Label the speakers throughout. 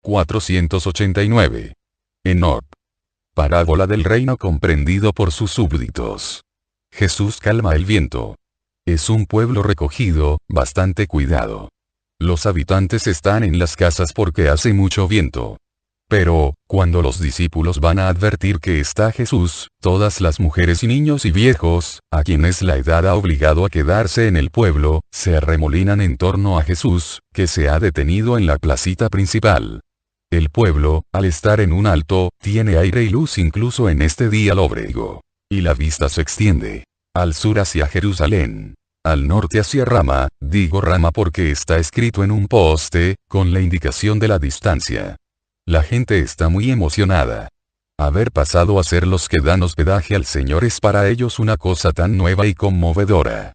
Speaker 1: 489. Enoc. Parábola del reino comprendido por sus súbditos. Jesús calma el viento. Es un pueblo recogido, bastante cuidado. Los habitantes están en las casas porque hace mucho viento. Pero, cuando los discípulos van a advertir que está Jesús, todas las mujeres y niños y viejos, a quienes la edad ha obligado a quedarse en el pueblo, se arremolinan en torno a Jesús, que se ha detenido en la placita principal. El pueblo, al estar en un alto, tiene aire y luz incluso en este día lóbrego. Y la vista se extiende. Al sur hacia Jerusalén. Al norte hacia Rama, digo Rama porque está escrito en un poste, con la indicación de la distancia. La gente está muy emocionada. Haber pasado a ser los que dan hospedaje al Señor es para ellos una cosa tan nueva y conmovedora.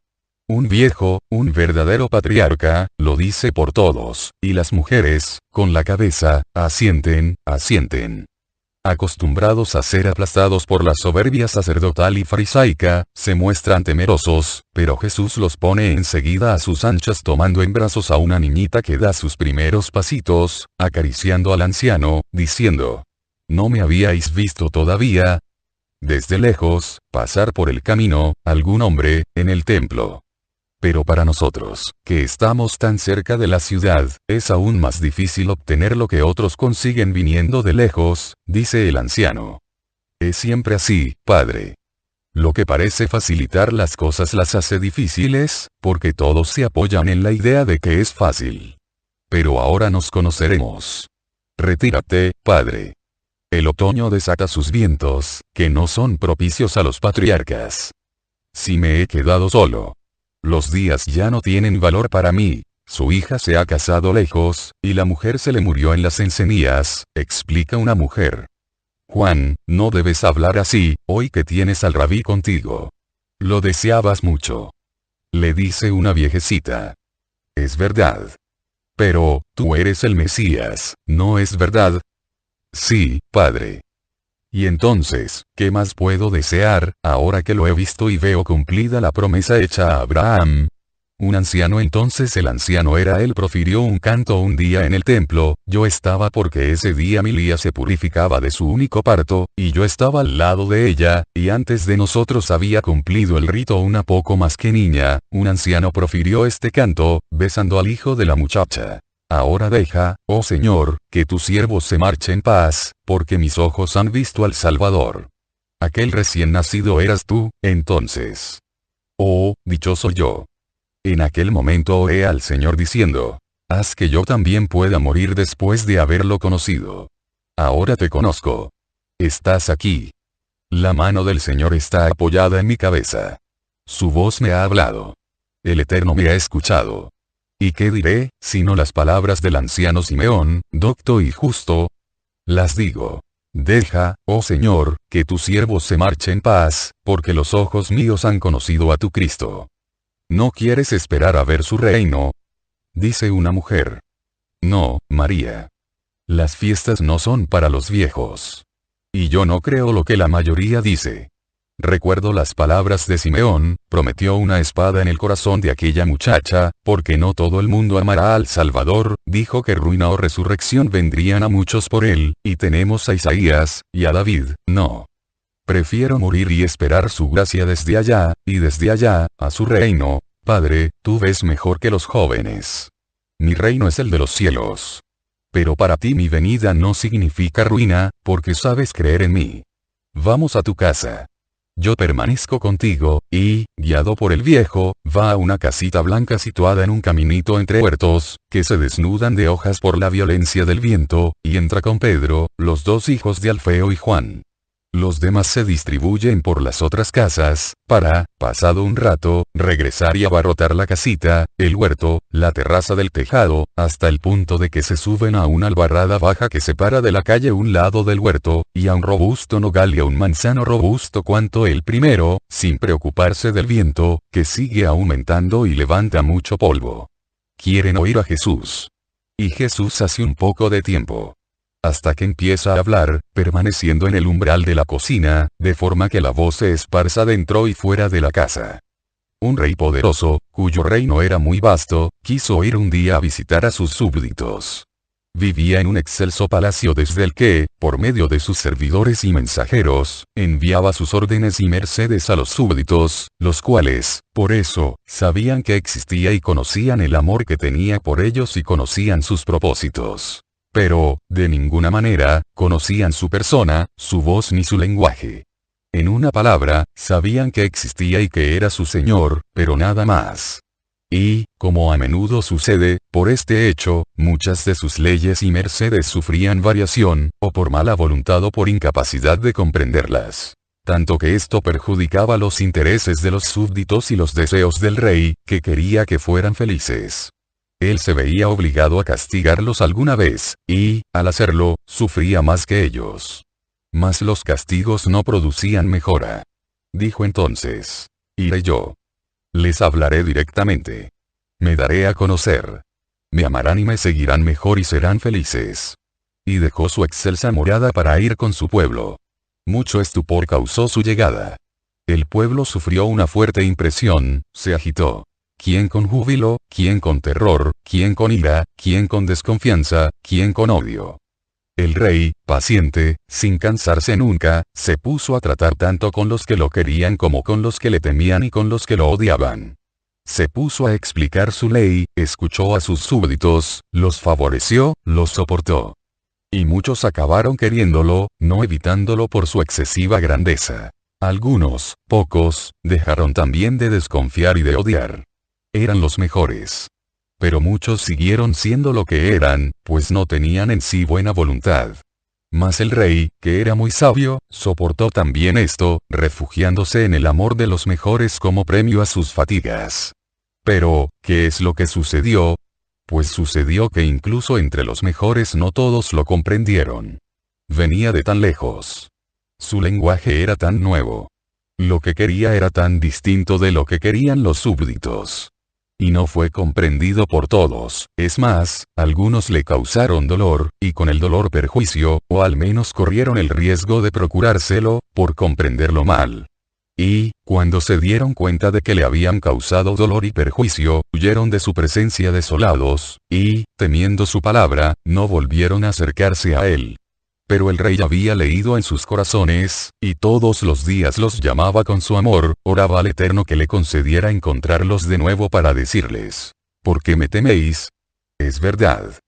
Speaker 1: Un viejo, un verdadero patriarca, lo dice por todos, y las mujeres, con la cabeza, asienten, asienten. Acostumbrados a ser aplastados por la soberbia sacerdotal y farisaica, se muestran temerosos, pero Jesús los pone enseguida a sus anchas tomando en brazos a una niñita que da sus primeros pasitos, acariciando al anciano, diciendo: ¿No me habíais visto todavía? Desde lejos, pasar por el camino, algún hombre, en el templo. Pero para nosotros, que estamos tan cerca de la ciudad, es aún más difícil obtener lo que otros consiguen viniendo de lejos, dice el anciano. Es siempre así, padre. Lo que parece facilitar las cosas las hace difíciles, porque todos se apoyan en la idea de que es fácil. Pero ahora nos conoceremos. Retírate, padre. El otoño desata sus vientos, que no son propicios a los patriarcas. Si me he quedado solo. Los días ya no tienen valor para mí. Su hija se ha casado lejos, y la mujer se le murió en las enseñas, explica una mujer. Juan, no debes hablar así, hoy que tienes al rabí contigo. Lo deseabas mucho. Le dice una viejecita. Es verdad. Pero, tú eres el Mesías, ¿no es verdad? Sí, padre. Y entonces, ¿qué más puedo desear, ahora que lo he visto y veo cumplida la promesa hecha a Abraham? Un anciano entonces el anciano era él profirió un canto un día en el templo, yo estaba porque ese día Milía se purificaba de su único parto, y yo estaba al lado de ella, y antes de nosotros había cumplido el rito una poco más que niña, un anciano profirió este canto, besando al hijo de la muchacha. Ahora deja, oh Señor, que tu siervo se marche en paz, porque mis ojos han visto al Salvador. Aquel recién nacido eras tú, entonces. Oh, dichoso yo. En aquel momento oré al Señor diciendo: haz que yo también pueda morir después de haberlo conocido. Ahora te conozco. Estás aquí. La mano del Señor está apoyada en mi cabeza. Su voz me ha hablado. El Eterno me ha escuchado. ¿Y qué diré, sino las palabras del anciano Simeón, docto y justo? Las digo. Deja, oh Señor, que tu siervo se marche en paz, porque los ojos míos han conocido a tu Cristo. ¿No quieres esperar a ver su reino? Dice una mujer. No, María. Las fiestas no son para los viejos. Y yo no creo lo que la mayoría dice. Recuerdo las palabras de Simeón, prometió una espada en el corazón de aquella muchacha, porque no todo el mundo amará al Salvador, dijo que ruina o resurrección vendrían a muchos por él, y tenemos a Isaías, y a David, no. Prefiero morir y esperar su gracia desde allá, y desde allá, a su reino. Padre, tú ves mejor que los jóvenes. Mi reino es el de los cielos. Pero para ti mi venida no significa ruina, porque sabes creer en mí. Vamos a tu casa. Yo permanezco contigo, y, guiado por el viejo, va a una casita blanca situada en un caminito entre huertos, que se desnudan de hojas por la violencia del viento, y entra con Pedro, los dos hijos de Alfeo y Juan. Los demás se distribuyen por las otras casas, para, pasado un rato, regresar y abarrotar la casita, el huerto, la terraza del tejado, hasta el punto de que se suben a una albarrada baja que separa de la calle un lado del huerto, y a un robusto nogal y a un manzano robusto cuanto el primero, sin preocuparse del viento, que sigue aumentando y levanta mucho polvo. Quieren oír a Jesús. Y Jesús hace un poco de tiempo. Hasta que empieza a hablar, permaneciendo en el umbral de la cocina, de forma que la voz se esparza dentro y fuera de la casa. Un rey poderoso, cuyo reino era muy vasto, quiso ir un día a visitar a sus súbditos. Vivía en un excelso palacio desde el que, por medio de sus servidores y mensajeros, enviaba sus órdenes y mercedes a los súbditos, los cuales, por eso, sabían que existía y conocían el amor que tenía por ellos y conocían sus propósitos. Pero, de ninguna manera, conocían su persona, su voz ni su lenguaje. En una palabra, sabían que existía y que era su Señor, pero nada más. Y, como a menudo sucede, por este hecho, muchas de sus leyes y mercedes sufrían variación, o por mala voluntad o por incapacidad de comprenderlas. Tanto que esto perjudicaba los intereses de los súbditos y los deseos del rey, que quería que fueran felices. Él se veía obligado a castigarlos alguna vez, y, al hacerlo, sufría más que ellos. Mas los castigos no producían mejora. Dijo entonces: iré yo. Les hablaré directamente. Me daré a conocer. Me amarán y me seguirán mejor y serán felices. Y dejó su excelsa morada para ir con su pueblo. Mucho estupor causó su llegada. El pueblo sufrió una fuerte impresión, se agitó. Quién con júbilo, quién con terror, quién con ira, quién con desconfianza, quién con odio. El rey, paciente, sin cansarse nunca, se puso a tratar tanto con los que lo querían como con los que le temían y con los que lo odiaban. Se puso a explicar su ley, escuchó a sus súbditos, los favoreció, los soportó. Y muchos acabaron queriéndolo, no evitándolo por su excesiva grandeza. Algunos, pocos, dejaron también de desconfiar y de odiar. Eran los mejores. Pero muchos siguieron siendo lo que eran, pues no tenían en sí buena voluntad. Mas el rey, que era muy sabio, soportó también esto, refugiándose en el amor de los mejores como premio a sus fatigas. Pero, ¿qué es lo que sucedió? Pues sucedió que incluso entre los mejores no todos lo comprendieron. Venía de tan lejos. Su lenguaje era tan nuevo. Lo que quería era tan distinto de lo que querían los súbditos. Y no fue comprendido por todos, es más, algunos le causaron dolor, y con el dolor perjuicio, o al menos corrieron el riesgo de procurárselo, por comprenderlo mal. Y, cuando se dieron cuenta de que le habían causado dolor y perjuicio, huyeron de su presencia desolados, y, temiendo su palabra, no volvieron a acercarse a él. Pero el rey había leído en sus corazones, y todos los días los llamaba con su amor, oraba al Eterno que le concediera encontrarlos de nuevo para decirles: ¿por qué me teméis? Es verdad.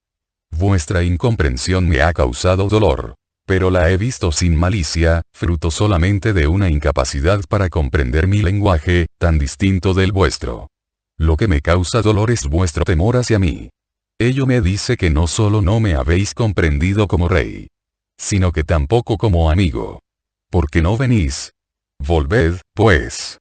Speaker 1: Vuestra incomprensión me ha causado dolor. Pero la he visto sin malicia, fruto solamente de una incapacidad para comprender mi lenguaje, tan distinto del vuestro. Lo que me causa dolor es vuestro temor hacia mí. Ello me dice que no solo no me habéis comprendido como rey, sino que tampoco como amigo. ¿Por qué no venís? Volved, pues.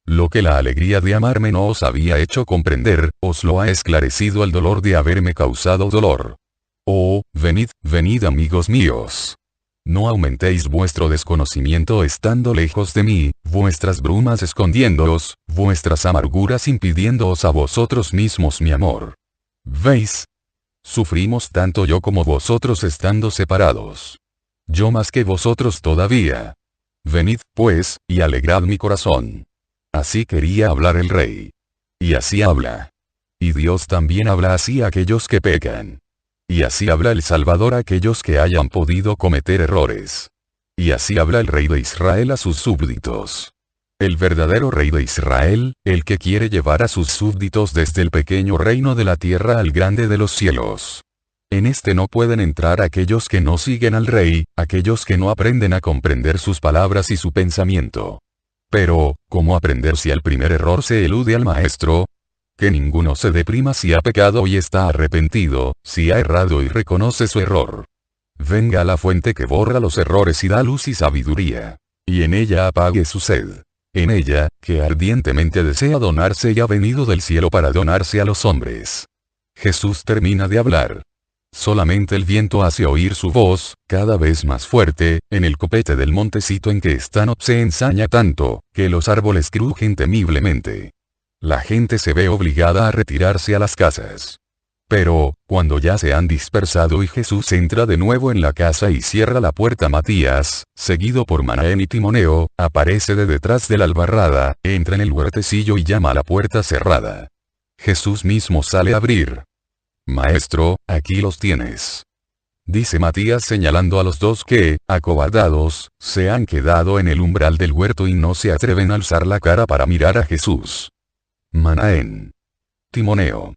Speaker 1: Lo que la alegría de amarme no os había hecho comprender, os lo ha esclarecido el dolor de haberme causado dolor. Oh, venid, venid amigos míos. No aumentéis vuestro desconocimiento estando lejos de mí, vuestras brumas escondiéndoos, vuestras amarguras impidiéndoos a vosotros mismos mi amor. ¿Veis? Sufrimos tanto yo como vosotros estando separados. Yo más que vosotros todavía. Venid, pues, y alegrad mi corazón. Así quería hablar el rey. Y así habla. Y Dios también habla así a aquellos que pecan. Y así habla el Salvador a aquellos que hayan podido cometer errores. Y así habla el rey de Israel a sus súbditos. El verdadero rey de Israel, el que quiere llevar a sus súbditos desde el pequeño reino de la tierra al grande de los cielos. En este no pueden entrar aquellos que no siguen al rey, aquellos que no aprenden a comprender sus palabras y su pensamiento. Pero, ¿cómo aprender si al primer error se elude al maestro? Que ninguno se deprima si ha pecado y está arrepentido, si ha errado y reconoce su error. Venga a la fuente que borra los errores y da luz y sabiduría. Y en ella apague su sed. En ella, que ardientemente desea donarse y ha venido del cielo para donarse a los hombres. Jesús termina de hablar. Solamente el viento hace oír su voz, cada vez más fuerte, en el copete del montecito en que están se ensaña tanto, que los árboles crujen temiblemente. La gente se ve obligada a retirarse a las casas. Pero, cuando ya se han dispersado y Jesús entra de nuevo en la casa y cierra la puerta, Matías, seguido por Manaén y Timoneo, aparece de detrás de la albarrada, entra en el huertecillo y llama a la puerta cerrada. Jesús mismo sale a abrir. Maestro, aquí los tienes. Dice Matías señalando a los dos que, acobardados, se han quedado en el umbral del huerto y no se atreven a alzar la cara para mirar a Jesús. Manaén. Timoneo.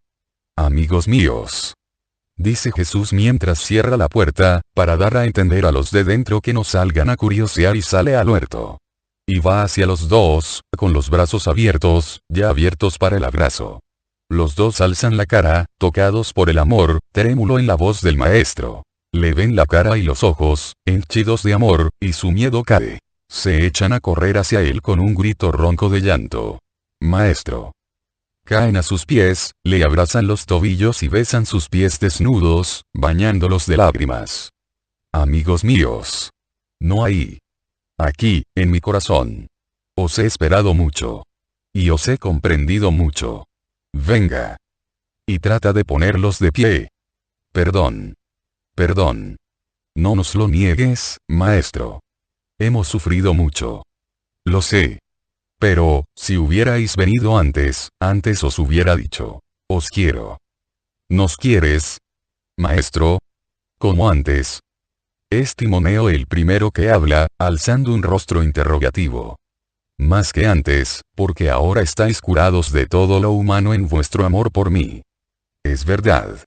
Speaker 1: Amigos míos. Dice Jesús mientras cierra la puerta, para dar a entender a los de dentro que no salgan a curiosear y sale al huerto. Y va hacia los dos, con los brazos abiertos, ya abiertos para el abrazo. Los dos alzan la cara, tocados por el amor, trémulo en la voz del maestro. Le ven la cara y los ojos, henchidos de amor, y su miedo cae. Se echan a correr hacia él con un grito ronco de llanto. Maestro. Caen a sus pies, le abrazan los tobillos y besan sus pies desnudos, bañándolos de lágrimas. Amigos míos. No ahí. Aquí, en mi corazón. Os he esperado mucho. Y os he comprendido mucho. Venga. Y trata de ponerlos de pie. Perdón. Perdón. No nos lo niegues, maestro. Hemos sufrido mucho. Lo sé. Pero, si hubierais venido antes os hubiera dicho. Os quiero. ¿Nos quieres? Maestro. Como antes. Es Timoneo el primero que habla, alzando un rostro interrogativo. Más que antes, porque ahora estáis curados de todo lo humano en vuestro amor por mí. Es verdad.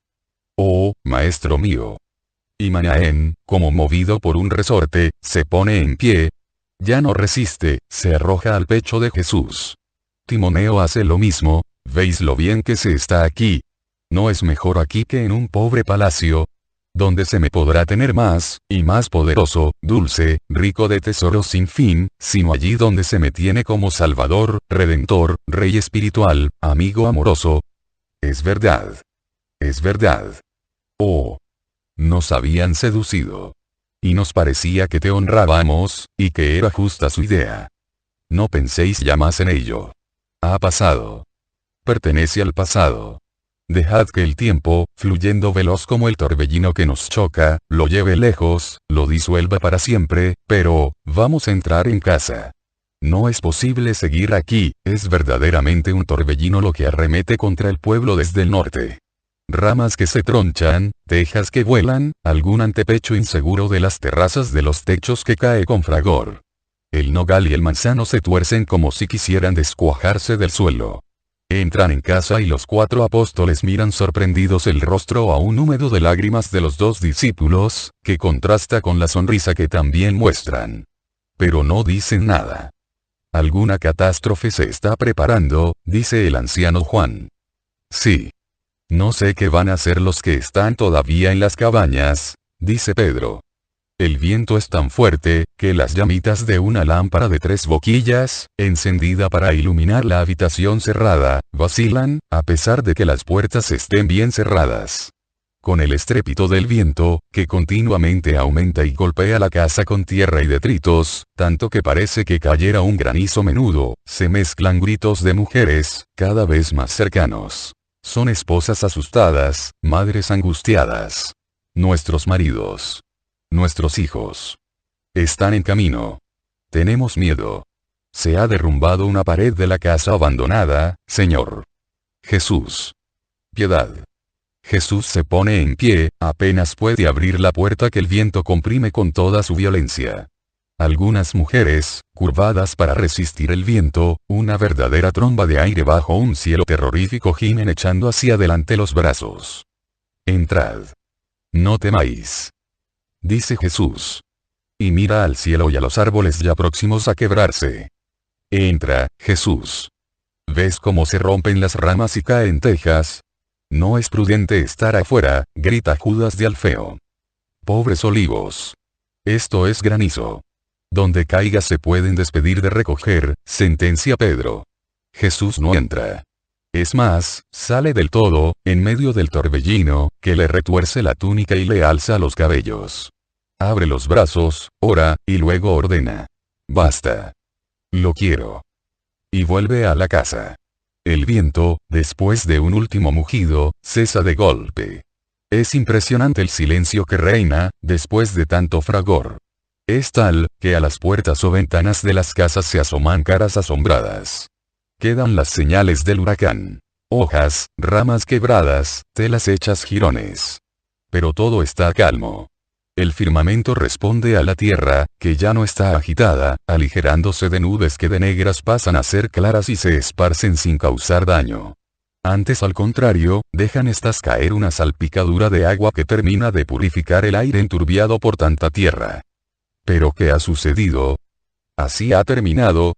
Speaker 1: Oh, maestro mío. Y Manaén, como movido por un resorte, se pone en pie. Ya no resiste, se arroja al pecho de Jesús. Timoneo hace lo mismo. ¿Veis lo bien que se está aquí? ¿No es mejor aquí que en un pobre palacio? Donde se me podrá tener más, y más poderoso, dulce, rico de tesoros sin fin, sino allí donde se me tiene como Salvador, Redentor, Rey espiritual, amigo amoroso. Es verdad. Es verdad. Oh. Nos habían seducido. Y nos parecía que te honrábamos, y que era justa su idea. No penséis ya más en ello. Ha pasado. Pertenece al pasado. Dejad que el tiempo, fluyendo veloz como el torbellino que nos choca, lo lleve lejos, lo disuelva para siempre, pero, vamos a entrar en casa. No es posible seguir aquí, es verdaderamente un torbellino lo que arremete contra el pueblo desde el norte. Ramas que se tronchan, tejas que vuelan, algún antepecho inseguro de las terrazas de los techos que cae con fragor. El nogal y el manzano se tuercen como si quisieran descuajarse del suelo. Entran en casa y los 4 apóstoles miran sorprendidos el rostro aún húmedo de lágrimas de los 2 discípulos, que contrasta con la sonrisa que también muestran. Pero no dicen nada. Alguna catástrofe se está preparando, dice el anciano Juan. Sí. No sé qué van a hacer los que están todavía en las cabañas, dice Pedro. El viento es tan fuerte, que las llamitas de una lámpara de 3 boquillas, encendida para iluminar la habitación cerrada, vacilan, a pesar de que las puertas estén bien cerradas. Con el estrépito del viento, que continuamente aumenta y golpea la casa con tierra y detritos, tanto que parece que cayera un granizo menudo, se mezclan gritos de mujeres, cada vez más cercanos. Son esposas asustadas, madres angustiadas. Nuestros maridos. Nuestros hijos. Están en camino. Tenemos miedo. Se ha derrumbado una pared de la casa abandonada, Señor. Jesús. Piedad. Jesús se pone en pie, apenas puede abrir la puerta que el viento comprime con toda su violencia. Algunas mujeres, curvadas para resistir el viento, una verdadera tromba de aire bajo un cielo terrorífico gimen echando hacia adelante los brazos. Entrad. No temáis. Dice Jesús. Y mira al cielo y a los árboles ya próximos a quebrarse. Entra, Jesús. ¿Ves cómo se rompen las ramas y caen tejas? No es prudente estar afuera, grita Judas de Alfeo. Pobres olivos. Esto es granizo. Donde caiga se pueden despedir de recoger, sentencia Pedro. Jesús no entra. Es más, sale del todo, en medio del torbellino, que le retuerce la túnica y le alza los cabellos. Abre los brazos, ora, y luego ordena. Basta. Lo quiero. Y vuelve a la casa. El viento, después de un último mugido, cesa de golpe. Es impresionante el silencio que reina, después de tanto fragor. Es tal, que a las puertas o ventanas de las casas se asoman caras asombradas. Quedan las señales del huracán. Hojas, ramas quebradas, telas hechas jirones. Pero todo está calmo. El firmamento responde a la tierra, que ya no está agitada, aligerándose de nubes que de negras pasan a ser claras y se esparcen sin causar daño. Antes, al contrario, dejan estas caer una salpicadura de agua que termina de purificar el aire enturbiado por tanta tierra. ¿Pero qué ha sucedido? ¿Así ha terminado?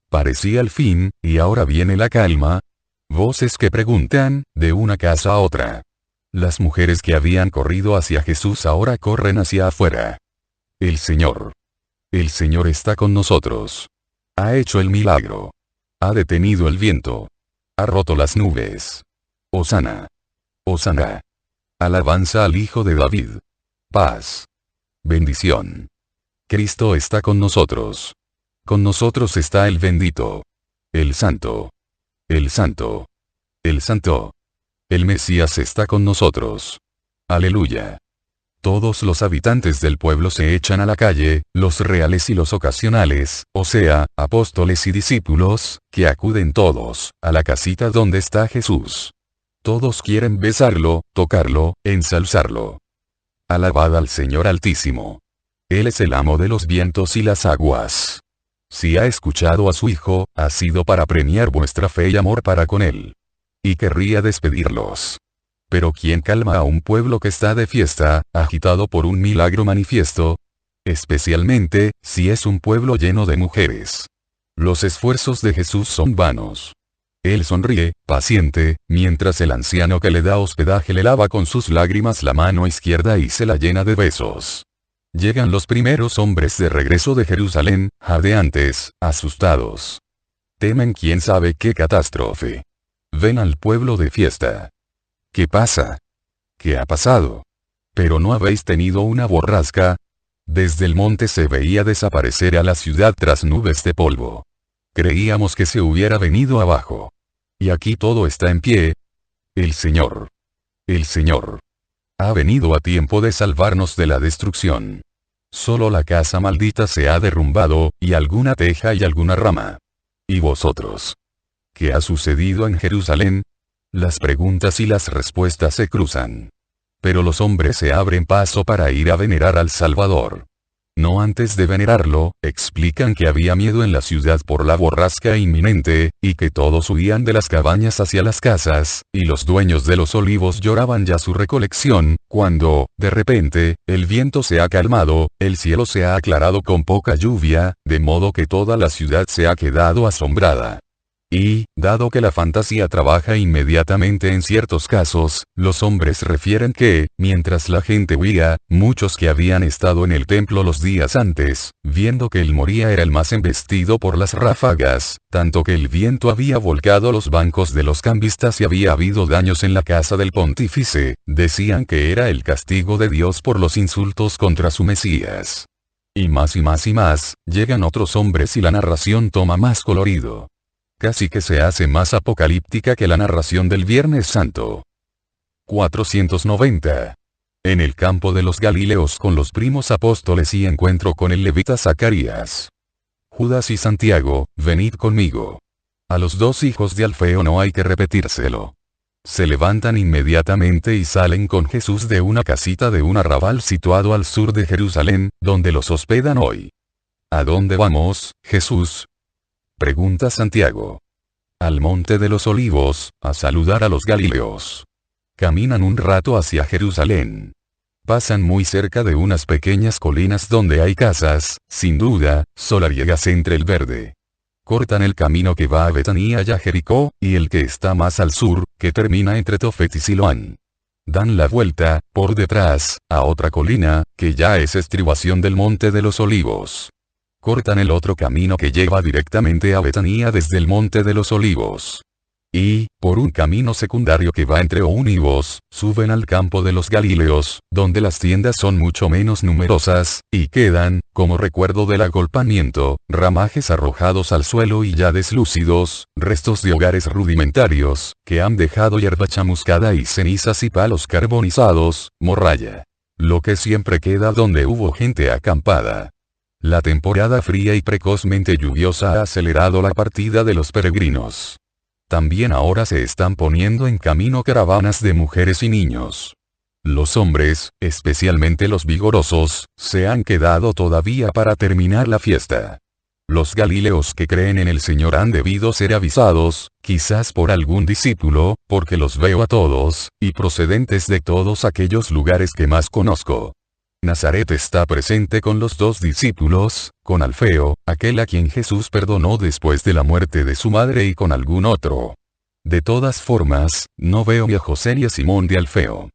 Speaker 1: Parecía el fin, y ahora viene la calma. Voces que preguntan, de una casa a otra. Las mujeres que habían corrido hacia Jesús ahora corren hacia afuera. El Señor está con nosotros. Ha hecho el milagro. Ha detenido el viento. Ha roto las nubes. Hosana. Hosana. Alabanza al Hijo de David. Paz. Bendición. Cristo está con nosotros. Con nosotros está el bendito. El santo. El santo. El santo. El Mesías está con nosotros. Aleluya. Todos los habitantes del pueblo se echan a la calle, los reales y los ocasionales, o sea, apóstoles y discípulos, que acuden todos, a la casita donde está Jesús. Todos quieren besarlo, tocarlo, ensalzarlo. Alabad al Señor Altísimo. Él es el amo de los vientos y las aguas. Si ha escuchado a su Hijo, ha sido para premiar vuestra fe y amor para con Él. Y querría despedirlos. Pero ¿quién calma a un pueblo que está de fiesta, agitado por un milagro manifiesto? Especialmente, si es un pueblo lleno de mujeres. Los esfuerzos de Jesús son vanos. Él sonríe, paciente, mientras el anciano que le da hospedaje le lava con sus lágrimas la mano izquierda y se la llena de besos. Llegan los primeros hombres de regreso de Jerusalén, jadeantes, asustados. Temen quién sabe qué catástrofe. Ven al pueblo de fiesta. ¿Qué pasa? ¿Qué ha pasado? ¿Pero no habéis tenido una borrasca? Desde el monte se veía desaparecer a la ciudad tras nubes de polvo. Creíamos que se hubiera venido abajo. Y aquí todo está en pie. El Señor ha venido a tiempo de salvarnos de la destrucción. Solo la casa maldita se ha derrumbado, y alguna teja y alguna rama. ¿Y vosotros? ¿Qué ha sucedido en Jerusalén? Las preguntas y las respuestas se cruzan. Pero los hombres se abren paso para ir a venerar al Salvador. No antes de venerarlo, explican que había miedo en la ciudad por la borrasca inminente, y que todos huían de las cabañas hacia las casas, y los dueños de los olivos lloraban ya su recolección, cuando, de repente, el viento se ha calmado, el cielo se ha aclarado con poca lluvia, de modo que toda la ciudad se ha quedado asombrada. Y, dado que la fantasía trabaja inmediatamente en ciertos casos, los hombres refieren que, mientras la gente huía, muchos que habían estado en el templo los días antes, viendo que el moría era el más embestido por las ráfagas, tanto que el viento había volcado los bancos de los cambistas y había habido daños en la casa del pontífice, decían que era el castigo de Dios por los insultos contra su Mesías. Y más, llegan otros hombres y la narración toma más colorido. Casi que se hace más apocalíptica que la narración del Viernes Santo. 490. En el campo de los Galileos con los primos apóstoles y encuentro con el levita Zacarías. Judas y Santiago, venid conmigo. A los dos hijos de Alfeo no hay que repetírselo. Se levantan inmediatamente y salen con Jesús de una casita de un arrabal situado al sur de Jerusalén, donde los hospedan hoy. ¿A dónde vamos, Jesús? Pregunta Santiago. Al monte de los olivos, a saludar a los Galileos. Caminan un rato hacia Jerusalén. Pasan muy cerca de unas pequeñas colinas donde hay casas, sin duda, solariegas entre el verde. Cortan el camino que va a Betanía y a Jericó, y el que está más al sur, que termina entre Tofet y Siloán. Dan la vuelta, por detrás, a otra colina, que ya es estribación del monte de los olivos. Cortan el otro camino que lleva directamente a Betanía desde el monte de los olivos. Y, por un camino secundario que va entre Olivos, suben al campo de los Galileos, donde las tiendas son mucho menos numerosas, y quedan, como recuerdo del agolpamiento, ramajes arrojados al suelo y ya deslúcidos, restos de hogares rudimentarios, que han dejado hierba chamuscada y cenizas y palos carbonizados, morralla. Lo que siempre queda donde hubo gente acampada. La temporada fría y precozmente lluviosa ha acelerado la partida de los peregrinos. También ahora se están poniendo en camino caravanas de mujeres y niños. Los hombres, especialmente los vigorosos, se han quedado todavía para terminar la fiesta. Los galileos que creen en el Señor han debido ser avisados, quizás por algún discípulo, porque los veo a todos, y procedentes de todos aquellos lugares que más conozco. Nazaret está presente con los 2 discípulos, con Alfeo, aquel a quien Jesús perdonó después de la muerte de su madre, y con algún otro. De todas formas, no veo ni a José ni a Simón de Alfeo.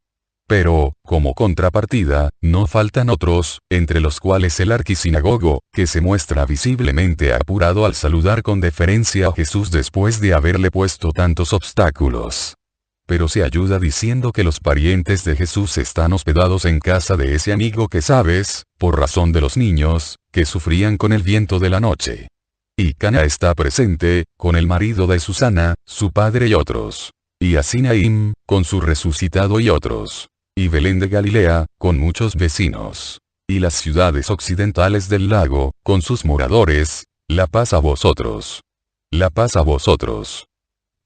Speaker 1: Pero, como contrapartida, no faltan otros, entre los cuales el arquisinagogo, que se muestra visiblemente apurado al saludar con deferencia a Jesús después de haberle puesto tantos obstáculos. Pero se ayuda diciendo que los parientes de Jesús están hospedados en casa de ese amigo que sabes, por razón de los niños, que sufrían con el viento de la noche. Y Cana está presente, con el marido de Susana, su padre y otros. Y Asinaim, con su resucitado y otros. Y Belén de Galilea, con muchos vecinos. Y las ciudades occidentales del lago, con sus moradores, la paz a vosotros. La paz a vosotros.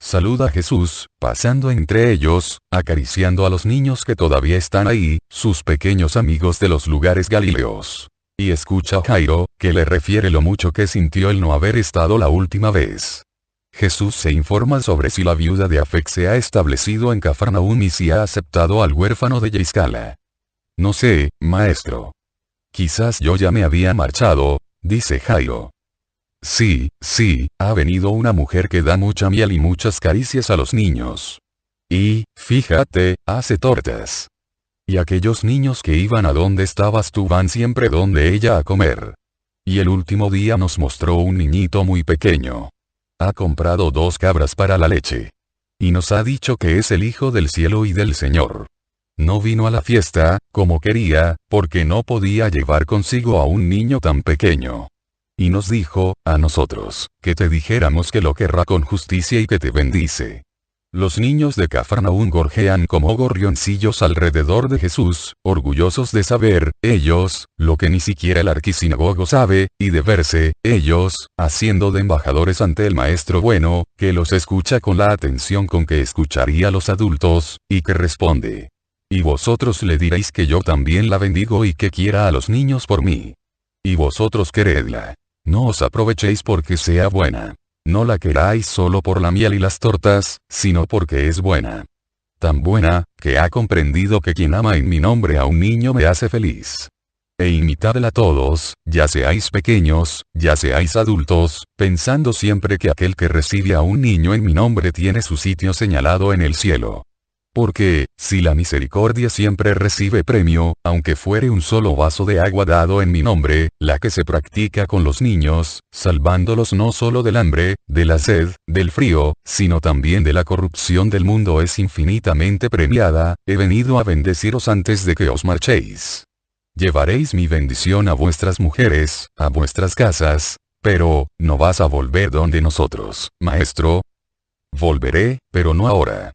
Speaker 1: Saluda a Jesús, pasando entre ellos, acariciando a los niños que todavía están ahí, sus pequeños amigos de los lugares galileos. Y escucha a Jairo, que le refiere lo mucho que sintió el no haber estado la última vez. Jesús se informa sobre si la viuda de Afec se ha establecido en Cafarnaúm y si ha aceptado al huérfano de Yeiscala. No sé, maestro. Quizás yo ya me había marchado, dice Jairo. Sí, ha venido una mujer que da mucha miel y muchas caricias a los niños. Y, fíjate, hace tortas. Y aquellos niños que iban a donde estabas tú van siempre donde ella a comer. Y el último día nos mostró un niñito muy pequeño. Ha comprado 2 cabras para la leche. Y nos ha dicho que es el Hijo del Cielo y del Señor. No vino a la fiesta, como quería, porque no podía llevar consigo a un niño tan pequeño. Y nos dijo, a nosotros, que te dijéramos que lo querrá con justicia y que te bendice. Los niños de Cafarnaúm gorjean como gorrioncillos alrededor de Jesús, orgullosos de saber, ellos, lo que ni siquiera el arquisinagogo sabe, y de verse, ellos, haciendo de embajadores ante el Maestro bueno, que los escucha con la atención con que escucharía a los adultos, y que responde. Y vosotros le diréis que yo también la bendigo y que quiera a los niños por mí. Y vosotros queredla. No os aprovechéis porque sea buena. No la queráis solo por la miel y las tortas, sino porque es buena. Tan buena, que ha comprendido que quien ama en mi nombre a un niño me hace feliz. E imitadla todos, ya seáis pequeños, ya seáis adultos, pensando siempre que aquel que recibe a un niño en mi nombre tiene su sitio señalado en el cielo. Porque, si la misericordia siempre recibe premio, aunque fuere un solo vaso de agua dado en mi nombre, la que se practica con los niños, salvándolos no solo del hambre, de la sed, del frío, sino también de la corrupción del mundo es infinitamente premiada, he venido a bendeciros antes de que os marchéis. Llevaréis mi bendición a vuestras mujeres, a vuestras casas, pero, no vas a volver donde nosotros, maestro. Volveré, pero no ahora.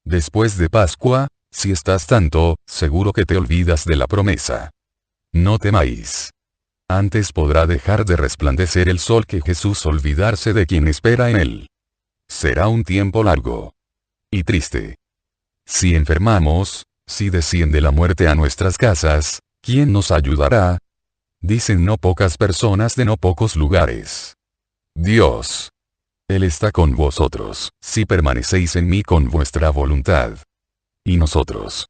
Speaker 1: Después de Pascua, si estás tanto, seguro que te olvidas de la promesa. No temáis. Antes podrá dejar de resplandecer el sol que Jesús olvidarse de quien espera en él. Será un tiempo largo. Y triste. Si enfermamos, si desciende la muerte a nuestras casas, ¿quién nos ayudará? Dicen no pocas personas de no pocos lugares. Dios. Él está con vosotros, si permanecéis en mí con vuestra voluntad. Y nosotros.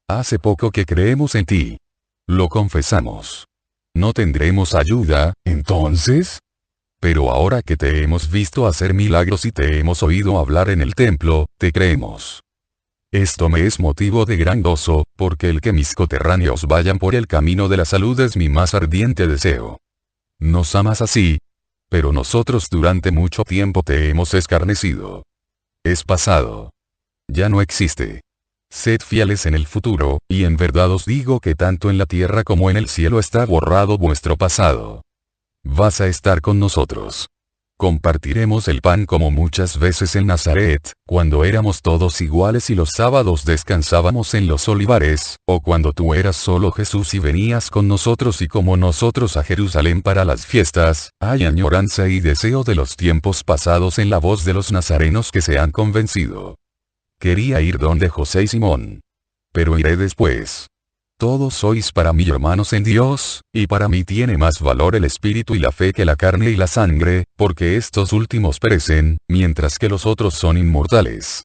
Speaker 1: Hace poco que creemos en ti. Lo confesamos. ¿No tendremos ayuda, entonces? Pero ahora que te hemos visto hacer milagros y te hemos oído hablar en el templo, te creemos. Esto me es motivo de gran gozo, porque el que mis coterráneos vayan por el camino de la salud es mi más ardiente deseo. Nos amas así. Pero nosotros durante mucho tiempo te hemos escarnecido. Es pasado. Ya no existe. Sed fieles en el futuro, y en verdad os digo que tanto en la tierra como en el cielo está borrado vuestro pasado. Vas a estar con nosotros. Compartiremos el pan como muchas veces en Nazaret, cuando éramos todos iguales y los sábados descansábamos en los olivares, o cuando tú eras solo Jesús y venías con nosotros y como nosotros a Jerusalén para las fiestas. Hay añoranza y deseo de los tiempos pasados en la voz de los nazarenos que se han convencido. Quería ir donde José y Simón. Pero iré después. Todos sois para mí hermanos en Dios, y para mí tiene más valor el espíritu y la fe que la carne y la sangre, porque estos últimos perecen, mientras que los otros son inmortales.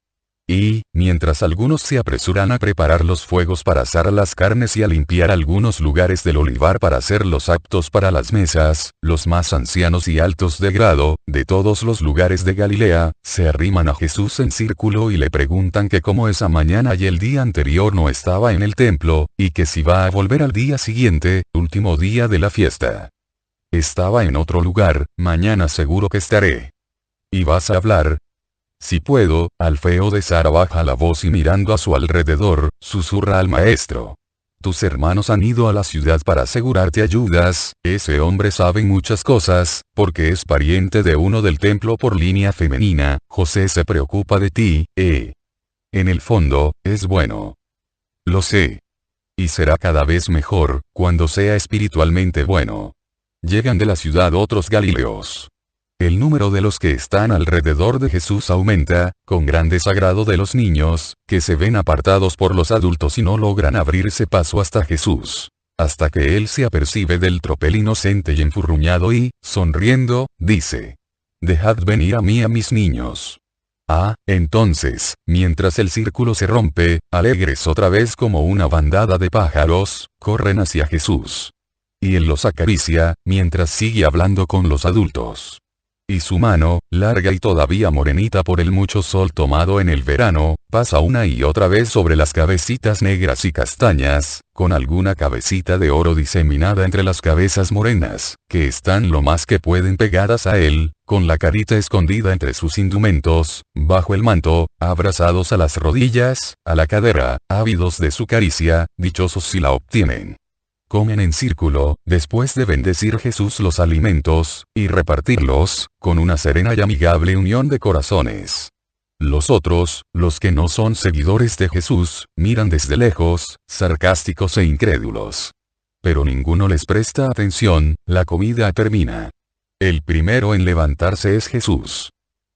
Speaker 1: Y, mientras algunos se apresuran a preparar los fuegos para asar las carnes y a limpiar algunos lugares del olivar para hacerlos aptos para las mesas, los más ancianos y altos de grado, de todos los lugares de Galilea, se arriman a Jesús en círculo y le preguntan que cómo esa mañana y el día anterior no estaba en el templo, y que si va a volver al día siguiente, último día de la fiesta. Estaba en otro lugar, mañana seguro que estaré. ¿Y vas a hablar? Si puedo, Alfeo de Sara baja la voz y mirando a su alrededor, susurra al maestro. Tus hermanos han ido a la ciudad para asegurarte ayudas, ese hombre sabe muchas cosas, porque es pariente de uno del templo por línea femenina, José se preocupa de ti, En el fondo, es bueno. Lo sé. Y será cada vez mejor, cuando sea espiritualmente bueno. Llegan de la ciudad otros galileos. El número de los que están alrededor de Jesús aumenta, con gran desagrado de los niños, que se ven apartados por los adultos y no logran abrirse paso hasta Jesús. Hasta que él se apercibe del tropel inocente y enfurruñado y, sonriendo, dice: Dejad venir a mí a mis niños. Entonces, mientras el círculo se rompe, alegres otra vez como una bandada de pájaros, corren hacia Jesús. Y él los acaricia, mientras sigue hablando con los adultos. Y su mano, larga y todavía morenita por el mucho sol tomado en el verano, pasa una y otra vez sobre las cabecitas negras y castañas, con alguna cabecita de oro diseminada entre las cabezas morenas, que están lo más que pueden pegadas a él, con la carita escondida entre sus indumentos, bajo el manto, abrazados a las rodillas, a la cadera, ávidos de su caricia, dichosos si la obtienen. Comen en círculo, después de bendecir Jesús los alimentos, y repartirlos, con una serena y amigable unión de corazones. Los otros, los que no son seguidores de Jesús, miran desde lejos, sarcásticos e incrédulos. Pero ninguno les presta atención, la comida termina. El primero en levantarse es Jesús.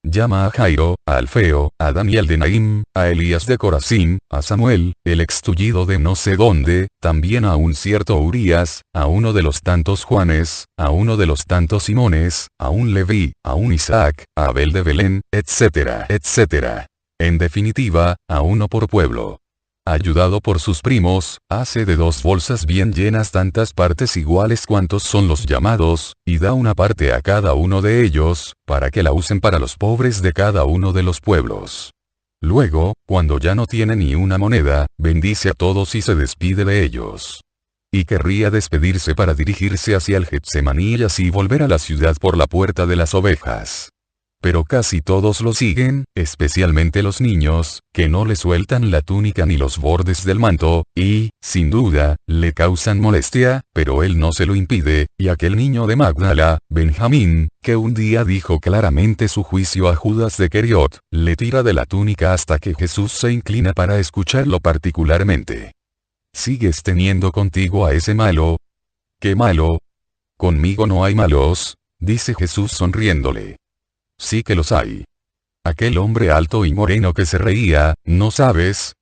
Speaker 1: Llama a Jairo, a Alfeo, a Daniel de Naim, a Elías de Corazín, a Samuel, el extullido de no sé dónde, también a un cierto Urías, a uno de los tantos Juanes, a uno de los tantos Simones, a un Leví, a un Isaac, a Abel de Belén, etcétera, etcétera. En definitiva, a uno por pueblo. Ayudado por sus primos, hace de 2 bolsas bien llenas tantas partes iguales cuantos son los llamados, y da una parte a cada uno de ellos, para que la usen para los pobres de cada uno de los pueblos. Luego, cuando ya no tiene ni una moneda, bendice a todos y se despide de ellos. Y querría despedirse para dirigirse hacia el Getsemaní y así volver a la ciudad por la puerta de las ovejas. Pero casi todos lo siguen, especialmente los niños, que no le sueltan la túnica ni los bordes del manto, y, sin duda, le causan molestia, pero él no se lo impide, y aquel niño de Magdala, Benjamín, que un día dijo claramente su juicio a Judas de Queriot, le tira de la túnica hasta que Jesús se inclina para escucharlo particularmente. ¿Sigues teniendo contigo a ese malo? ¿Qué malo? Conmigo no hay malos, dice Jesús sonriéndole. Sí que los hay. Aquel hombre alto y moreno que se reía, ¿no sabes?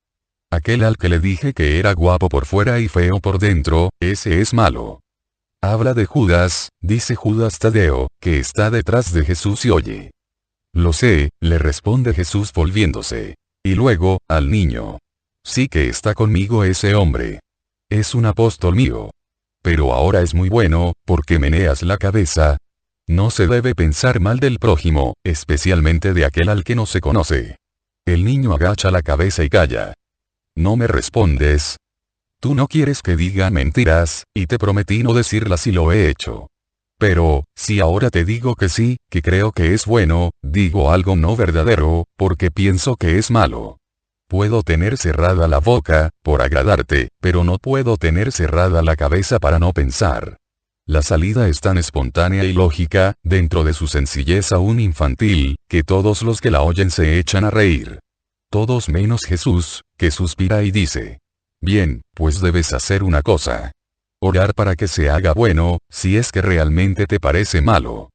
Speaker 1: Aquel al que le dije que era guapo por fuera y feo por dentro, ese es malo. Habla de Judas, dice Judas Tadeo, que está detrás de Jesús y oye. Lo sé, le responde Jesús volviéndose. Y luego, al niño. Sí que está conmigo ese hombre. Es un apóstol mío. Pero ahora es muy bueno, porque meneas la cabeza. No se debe pensar mal del prójimo, especialmente de aquel al que no se conoce. El niño agacha la cabeza y calla. ¿No me respondes? Tú no quieres que diga mentiras, y te prometí no decirlas y lo he hecho. Pero, si ahora te digo que sí, que creo que es bueno, digo algo no verdadero, porque pienso que es malo. Puedo tener cerrada la boca, por agradarte, pero no puedo tener cerrada la cabeza para no pensar. La salida es tan espontánea y lógica, dentro de su sencillez aún infantil, que todos los que la oyen se echan a reír. Todos menos Jesús, que suspira y dice: bien, pues debes hacer una cosa. Orar para que se haga bueno, si es que realmente te parece malo.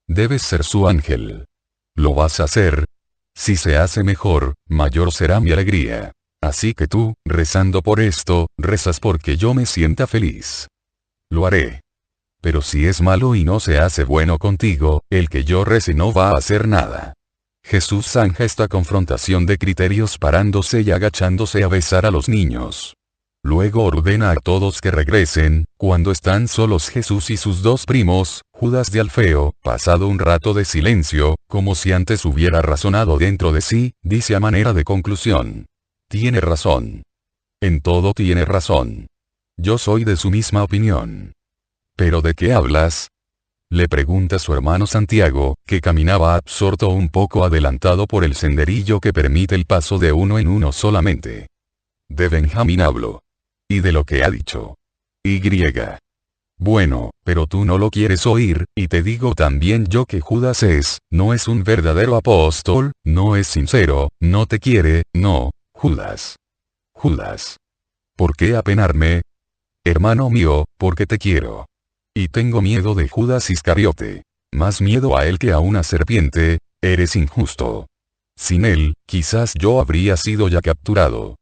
Speaker 1: Debes ser su ángel. ¿Lo vas a hacer? Si se hace mejor, mayor será mi alegría. Así que tú, rezando por esto, rezas porque yo me sienta feliz. Lo haré. Pero si es malo y no se hace bueno contigo, el que yo rece no va a hacer nada. Jesús zanja esta confrontación de criterios parándose y agachándose a besar a los niños. Luego ordena a todos que regresen. Cuando están solos Jesús y sus dos primos, Judas de Alfeo, pasado un rato de silencio, como si antes hubiera razonado dentro de sí, dice a manera de conclusión: tiene razón. En todo tiene razón. Yo soy de su misma opinión. ¿Pero de qué hablas? Le pregunta su hermano Santiago, que caminaba absorto un poco adelantado por el senderillo que permite el paso de uno en uno solamente. De Benjamín hablo. Y de lo que ha dicho. Y. Bueno, pero tú no lo quieres oír, y te digo también yo que Judas no es un verdadero apóstol, no es sincero, no te quiere, no, Judas. Judas. ¿Por qué apenarme? Hermano mío, porque te quiero. Y tengo miedo de Judas Iscariote. Más miedo a él que a una serpiente. Eres injusto. Sin él, quizás yo habría sido ya capturado.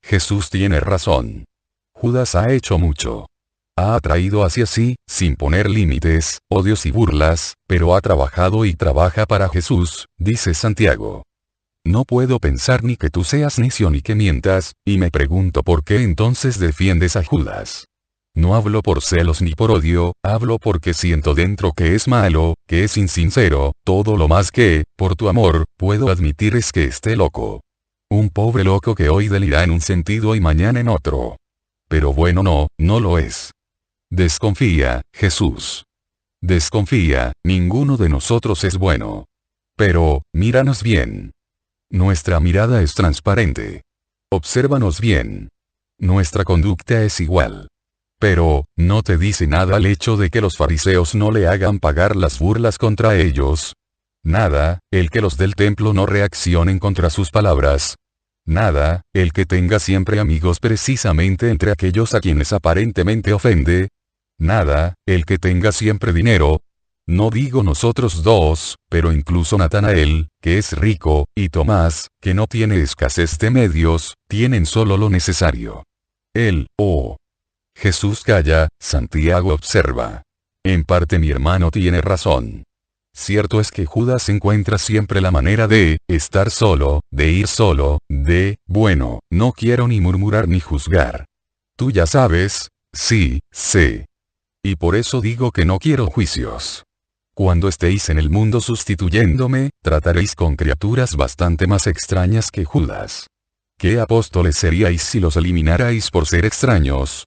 Speaker 1: Jesús tiene razón. Judas ha hecho mucho. Ha atraído hacia sí, sin poner límites, odios y burlas, pero ha trabajado y trabaja para Jesús, dice Santiago. No puedo pensar ni que tú seas necio ni que mientas, y me pregunto por qué entonces defiendes a Judas. No hablo por celos ni por odio, hablo porque siento dentro que es malo, que es insincero, todo lo más que, por tu amor, puedo admitir es que esté loco. Un pobre loco que hoy delira en un sentido y mañana en otro. Pero bueno, no lo es. Desconfía, Jesús. Desconfía, ninguno de nosotros es bueno. Pero, míranos bien. Nuestra mirada es transparente. Obsérvanos bien. Nuestra conducta es igual. Pero, ¿no te dice nada el hecho de que los fariseos no le hagan pagar las burlas contra ellos? Nada, el que los del templo no reaccionen contra sus palabras. Nada, el que tenga siempre amigos precisamente entre aquellos a quienes aparentemente ofende. Nada, el que tenga siempre dinero. No digo nosotros dos, pero incluso Natanael, que es rico, y Tomás, que no tiene escasez de medios, tienen solo lo necesario. Él, Jesús calla, Santiago observa. En parte mi hermano tiene razón. Cierto es que Judas encuentra siempre la manera de estar solo, de ir solo, bueno, no quiero ni murmurar ni juzgar. Tú ya sabes, sí, sé. Y por eso digo que no quiero juicios. Cuando estéis en el mundo sustituyéndome, trataréis con criaturas bastante más extrañas que Judas. ¿Qué apóstoles seríais si los eliminarais por ser extraños?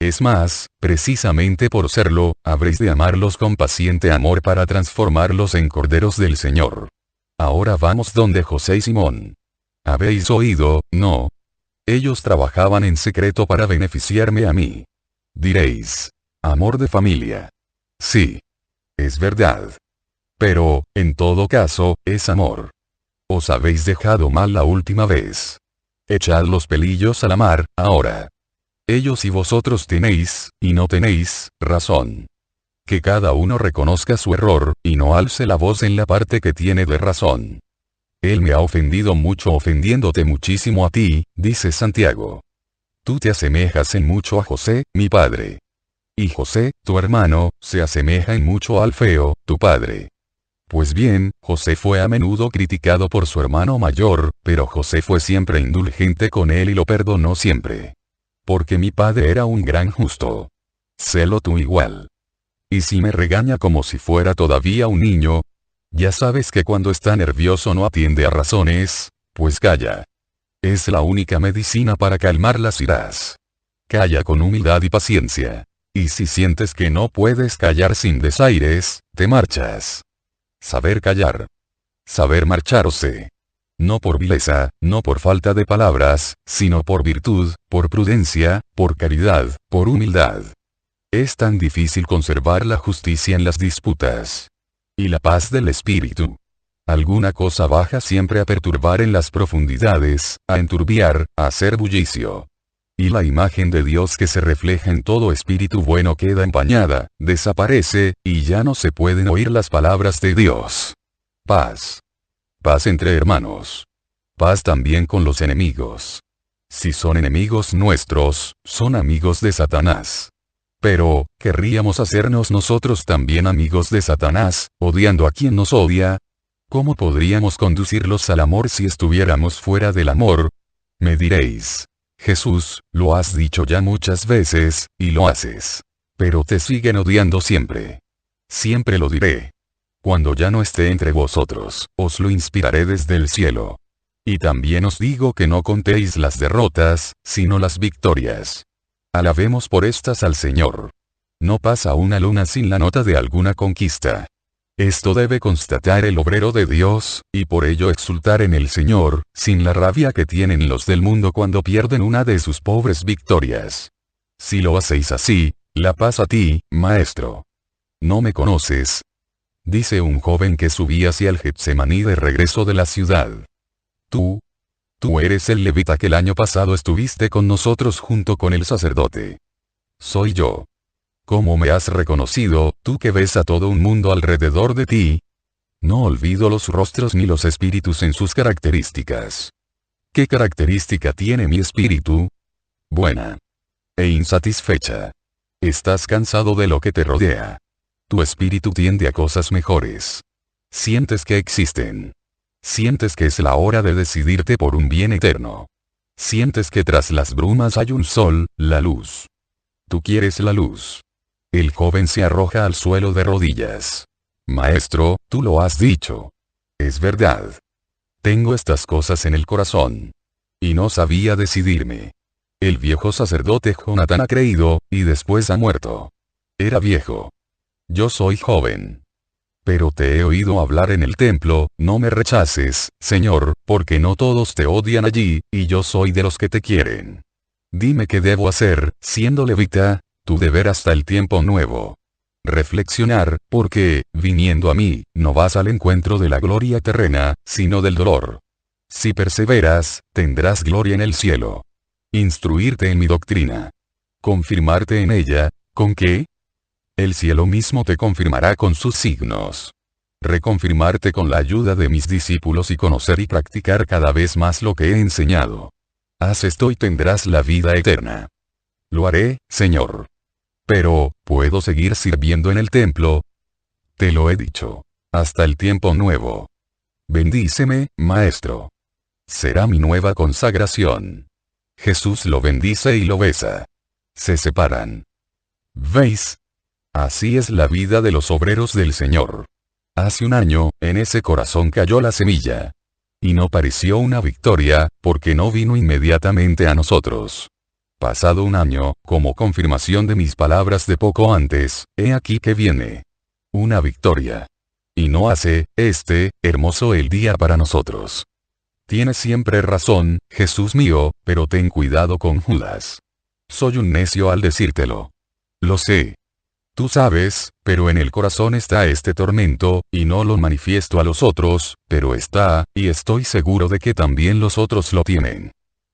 Speaker 1: Es más, precisamente por serlo, habréis de amarlos con paciente amor para transformarlos en corderos del Señor. Ahora vamos donde José y Simón. ¿Habéis oído? No. Ellos trabajaban en secreto para beneficiarme a mí. Diréis, amor de familia. Sí. Es verdad. Pero, en todo caso, es amor. Os habéis dejado mal la última vez. Echad los pelillos a la mar, ahora. Ellos y vosotros tenéis, y no tenéis, razón. Que cada uno reconozca su error, y no alce la voz en la parte que tiene de razón. Él me ha ofendido mucho ofendiéndote muchísimo a ti, dice Santiago. Tú te asemejas en mucho a José, mi padre. Y José, tu hermano, se asemeja en mucho a Alfeo, tu padre. Pues bien, José fue a menudo criticado por su hermano mayor, pero José fue siempre indulgente con él y lo perdonó siempre. Porque mi padre era un gran justo. Sélo tú igual. Y si me regaña como si fuera todavía un niño, ya sabes que cuando está nervioso no atiende a razones, pues calla. Es la única medicina para calmar las iras. Calla con humildad y paciencia. Y si sientes que no puedes callar sin desaires, te marchas. Saber callar. Saber marcharse. No por vileza, no por falta de palabras, sino por virtud, por prudencia, por caridad, por humildad. Es tan difícil conservar la justicia en las disputas. Y la paz del espíritu. Alguna cosa baja siempre a perturbar en las profundidades, a enturbiar, a hacer bullicio. Y la imagen de Dios que se refleja en todo espíritu bueno queda empañada, desaparece, y ya no se pueden oír las palabras de Dios. Paz. Paz entre hermanos. Paz también con los enemigos. Si son enemigos nuestros, son amigos de Satanás. Pero, ¿querríamos hacernos nosotros también amigos de Satanás, odiando a quien nos odia? ¿Cómo podríamos conducirlos al amor si estuviéramos fuera del amor? Me diréis. Jesús, lo has dicho ya muchas veces, y lo haces. Pero te siguen odiando siempre. Siempre lo diré. Cuando ya no esté entre vosotros, os lo inspiraré desde el cielo. Y también os digo que no contéis las derrotas, sino las victorias. Alabemos por estas al Señor. No pasa una luna sin la nota de alguna conquista. Esto debe constatar el obrero de Dios, y por ello exultar en el Señor, sin la rabia que tienen los del mundo cuando pierden una de sus pobres victorias. Si lo hacéis así, la paz a ti, maestro. ¿No me conoces? Dice un joven que subía hacia el Getsemaní de regreso de la ciudad. Tú eres el levita que el año pasado estuviste con nosotros junto con el sacerdote. Soy yo. ¿Cómo me has reconocido, tú que ves a todo un mundo alrededor de ti? No olvido los rostros ni los espíritus en sus características. ¿Qué característica tiene mi espíritu? Buena. E insatisfecha. Estás cansado de lo que te rodea. Tu espíritu tiende a cosas mejores. Sientes que existen. Sientes que es la hora de decidirte por un bien eterno. Sientes que tras las brumas hay un sol, la luz. Tú quieres la luz. El joven se arroja al suelo de rodillas. Maestro, tú lo has dicho. Es verdad. Tengo estas cosas en el corazón. Y no sabía decidirme. El viejo sacerdote Jonatán ha creído, y después ha muerto. Era viejo. Yo soy joven. Pero te he oído hablar en el templo, no me rechaces, Señor, porque no todos te odian allí, y yo soy de los que te quieren. Dime qué debo hacer, siendo levita, tu deber hasta el tiempo nuevo. Reflexionar, porque, viniendo a mí, no vas al encuentro de la gloria terrena, sino del dolor. Si perseveras, tendrás gloria en el cielo. Instruirte en mi doctrina. Confirmarte en ella, ¿con qué? El cielo mismo te confirmará con sus signos. Reconfirmarte con la ayuda de mis discípulos y conocer y practicar cada vez más lo que he enseñado. Haz esto y tendrás la vida eterna. Lo haré, Señor. Pero, ¿puedo seguir sirviendo en el templo? Te lo he dicho. Hasta el tiempo nuevo. Bendíceme, Maestro. Será mi nueva consagración. Jesús lo bendice y lo besa. Se separan. ¿Veis? Así es la vida de los obreros del Señor. Hace un año, en ese corazón cayó la semilla. Y no pareció una victoria, porque no vino inmediatamente a nosotros. Pasado un año, como confirmación de mis palabras de poco antes, he aquí que viene. Una victoria. Y no hace, hermoso el día para nosotros. Tienes siempre razón, Jesús mío, pero ten cuidado con Judas. Soy un necio al decírtelo. Lo sé. Tú sabes, pero en el corazón está este tormento, y no lo manifiesto a los otros, pero está, y estoy seguro de que también los otros lo tienen.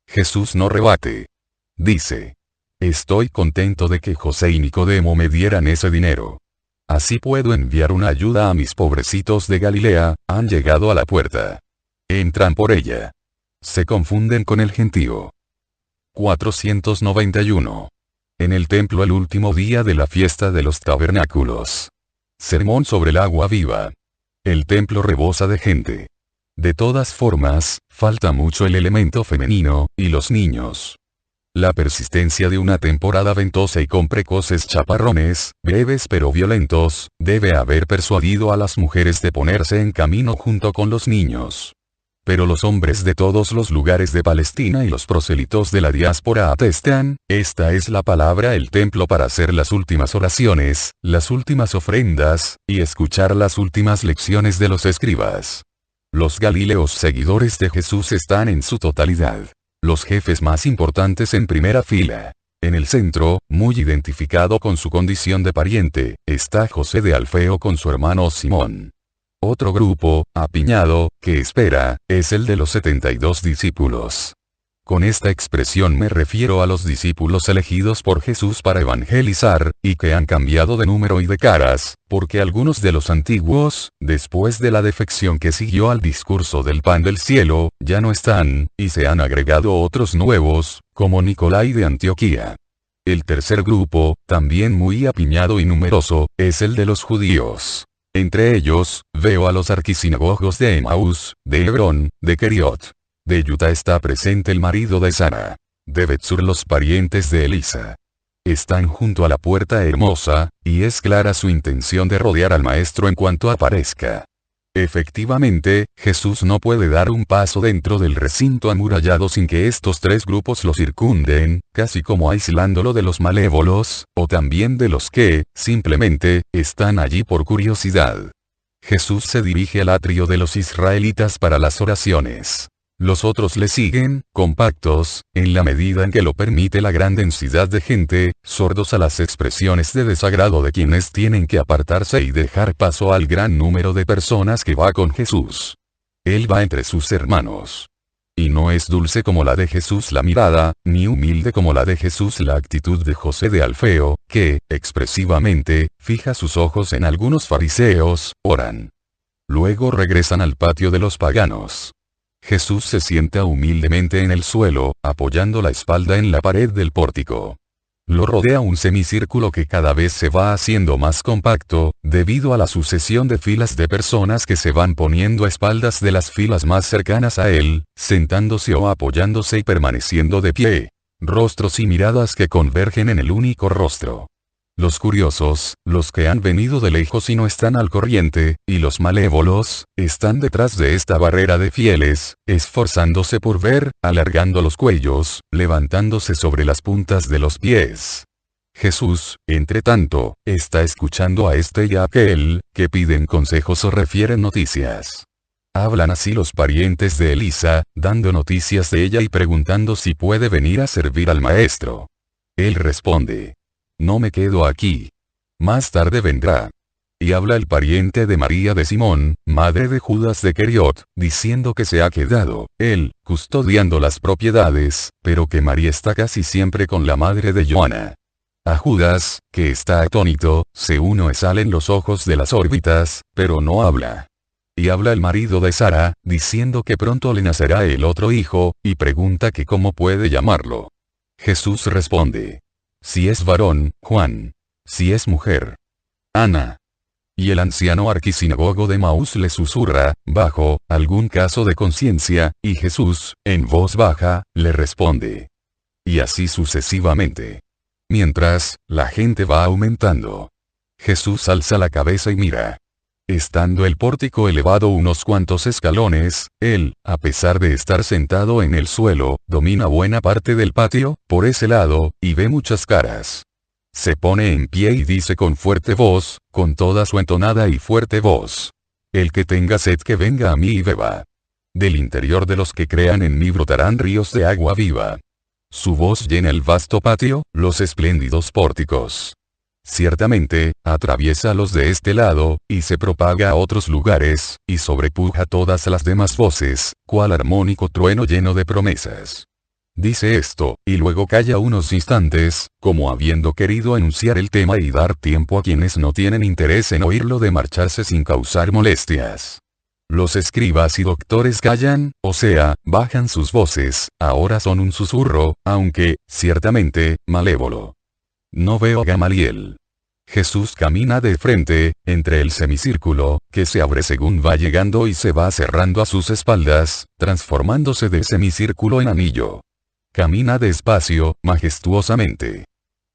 Speaker 1: Jesús no rebate. Dice. Estoy contento de que José y Nicodemo me dieran ese dinero. Así puedo enviar una ayuda a mis pobrecitos de Galilea, han llegado a la puerta. Entran por ella. Se confunden con el gentío. 491. En el templo el último día de la fiesta de los tabernáculos. Sermón sobre el agua viva. El templo rebosa de gente. De todas formas, falta mucho el elemento femenino, y los niños. La persistencia de una temporada ventosa y con precoces chaparrones, breves pero violentos, debe haber persuadido a las mujeres de ponerse en camino junto con los niños. Pero los hombres de todos los lugares de Palestina y los prosélitos de la diáspora atestan, esta es la palabra el templo para hacer las últimas oraciones, las últimas ofrendas, y escuchar las últimas lecciones de los escribas. Los galileos seguidores de Jesús están en su totalidad. Los jefes más importantes en primera fila. En el centro, muy identificado con su condición de pariente, está José de Alfeo con su hermano Simón. Otro grupo, apiñado, que espera, es el de los 72 discípulos. Con esta expresión me refiero a los discípulos elegidos por Jesús para evangelizar, y que han cambiado de número y de caras, porque algunos de los antiguos, después de la defección que siguió al discurso del pan del cielo, ya no están, y se han agregado otros nuevos, como Nicolai de Antioquía. El tercer grupo, también muy apiñado y numeroso, es el de los judíos. Entre ellos, veo a los arquisinagogos de Emaús, de Hebrón, de Keriot. De Judá está presente el marido de Sara. De Betsur los parientes de Elisa. Están junto a la puerta hermosa, y es clara su intención de rodear al maestro en cuanto aparezca. Efectivamente, Jesús no puede dar un paso dentro del recinto amurallado sin que estos tres grupos lo circunden, casi como aislándolo de los malévolos, o también de los que, simplemente, están allí por curiosidad. Jesús se dirige al atrio de los israelitas para las oraciones. Los otros le siguen, compactos, en la medida en que lo permite la gran densidad de gente, sordos a las expresiones de desagrado de quienes tienen que apartarse y dejar paso al gran número de personas que va con Jesús. Él va entre sus hermanos. Y no es dulce como la de Jesús la mirada, ni humilde como la de Jesús la actitud de José de Alfeo, que, expresivamente, fija sus ojos en algunos fariseos, oran. Luego regresan al patio de los paganos. Jesús se sienta humildemente en el suelo, apoyando la espalda en la pared del pórtico. Lo rodea un semicírculo que cada vez se va haciendo más compacto, debido a la sucesión de filas de personas que se van poniendo a espaldas de las filas más cercanas a él, sentándose o apoyándose y permaneciendo de pie. Rostros y miradas que convergen en el único rostro. Los curiosos, los que han venido de lejos y no están al corriente, y los malévolos, están detrás de esta barrera de fieles, esforzándose por ver, alargando los cuellos, levantándose sobre las puntas de los pies. Jesús, entre tanto, está escuchando a este y a aquel, que piden consejos o refieren noticias. Hablan así los parientes de Elisa, dando noticias de ella y preguntando si puede venir a servir al maestro. Él responde. No me quedo aquí. Más tarde vendrá. Y habla el pariente de María de Simón, madre de Judas de Keriot, diciendo que se ha quedado, él, custodiando las propiedades, pero que María está casi siempre con la madre de Joana. A Judas, que está atónito, se uno salen los ojos de las órbitas, pero no habla. Y habla el marido de Sara, diciendo que pronto le nacerá el otro hijo, y pregunta que cómo puede llamarlo. Jesús responde. Si es varón, Juan. Si es mujer, Ana. Y el anciano arquisinagogo de Emaús le susurra, bajo, algún caso de conciencia, y Jesús, en voz baja, le responde. Y así sucesivamente. Mientras, la gente va aumentando. Jesús alza la cabeza y mira. Estando el pórtico elevado unos cuantos escalones, él, a pesar de estar sentado en el suelo, domina buena parte del patio, por ese lado, y ve muchas caras. Se pone en pie y dice con fuerte voz, con toda su entonada y fuerte voz. El que tenga sed que venga a mí y beba. Del interior de los que crean en mí brotarán ríos de agua viva. Su voz llena el vasto patio, los espléndidos pórticos. Ciertamente, atraviesa los de este lado, y se propaga a otros lugares, y sobrepuja todas las demás voces, cual armónico trueno lleno de promesas. Dice esto, y luego calla unos instantes, como habiendo querido enunciar el tema y dar tiempo a quienes no tienen interés en oírlo de marcharse sin causar molestias. Los escribas y doctores callan, o sea, bajan sus voces, ahora son un susurro, aunque, ciertamente, malévolo. No veo a Gamaliel. Jesús camina de frente, entre el semicírculo, que se abre según va llegando y se va cerrando a sus espaldas, transformándose de semicírculo en anillo. Camina despacio, majestuosamente.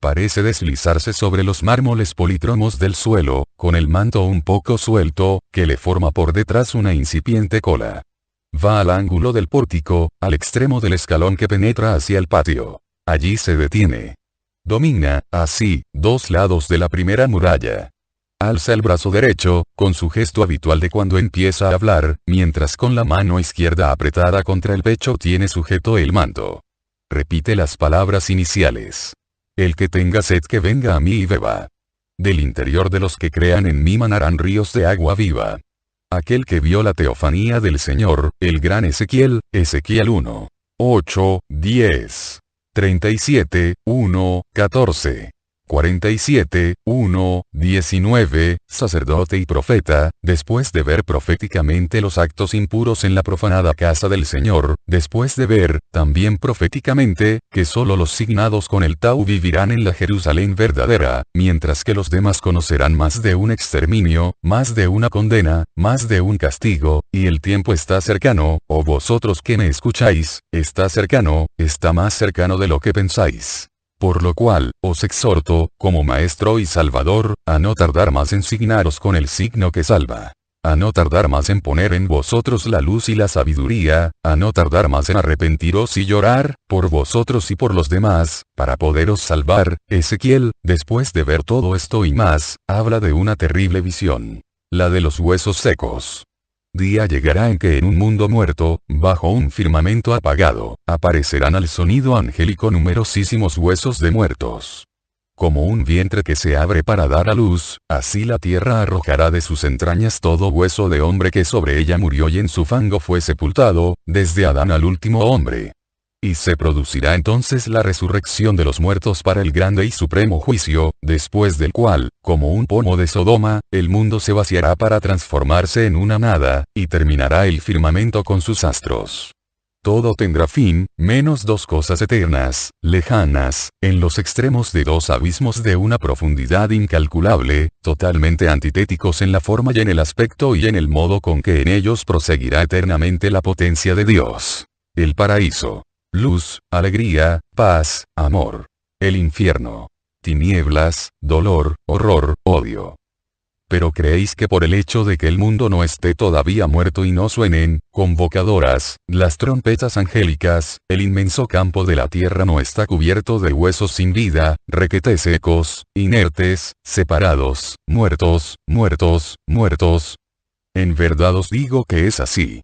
Speaker 1: Parece deslizarse sobre los mármoles polícromos del suelo, con el manto un poco suelto, que le forma por detrás una incipiente cola. Va al ángulo del pórtico, al extremo del escalón que penetra hacia el patio. Allí se detiene. Domina, así, dos lados de la primera muralla. Alza el brazo derecho, con su gesto habitual de cuando empieza a hablar, mientras con la mano izquierda apretada contra el pecho tiene sujeto el manto. Repite las palabras iniciales. El que tenga sed que venga a mí y beba. Del interior de los que crean en mí manarán ríos de agua viva. Aquel que vio la teofanía del Señor, el gran Ezequiel, Ezequiel 1. 8, 10. 37, 1, 14. 47, 1, 19, sacerdote y profeta, después de ver proféticamente los actos impuros en la profanada casa del Señor, después de ver, también proféticamente, que solo los signados con el Tau vivirán en la Jerusalén verdadera, mientras que los demás conocerán más de un exterminio, más de una condena, más de un castigo, y el tiempo está cercano, oh vosotros que me escucháis, está cercano, está más cercano de lo que pensáis. Por lo cual, os exhorto, como Maestro y Salvador, a no tardar más en signaros con el signo que salva. A no tardar más en poner en vosotros la luz y la sabiduría, a no tardar más en arrepentiros y llorar, por vosotros y por los demás, para poderos salvar. Ezequiel, después de ver todo esto y más, habla de una terrible visión. La de los huesos secos. Día llegará en que en un mundo muerto, bajo un firmamento apagado, aparecerán al sonido angélico numerosísimos huesos de muertos. Como un vientre que se abre para dar a luz, así la tierra arrojará de sus entrañas todo hueso de hombre que sobre ella murió y en su fango fue sepultado, desde Adán al último hombre. Y se producirá entonces la resurrección de los muertos para el grande y supremo juicio, después del cual, como un pomo de Sodoma, el mundo se vaciará para transformarse en una nada, y terminará el firmamento con sus astros. Todo tendrá fin, menos dos cosas eternas, lejanas, en los extremos de dos abismos de una profundidad incalculable, totalmente antitéticos en la forma y en el aspecto y en el modo con que en ellos proseguirá eternamente la potencia de Dios. El paraíso. Luz, alegría, paz, amor. El infierno. Tinieblas, dolor, horror, odio. Pero creéis que por el hecho de que el mundo no esté todavía muerto y no suenen, convocadoras, las trompetas angélicas, el inmenso campo de la tierra no está cubierto de huesos sin vida, requete secos, inertes, separados, muertos, muertos, muertos. En verdad os digo que es así.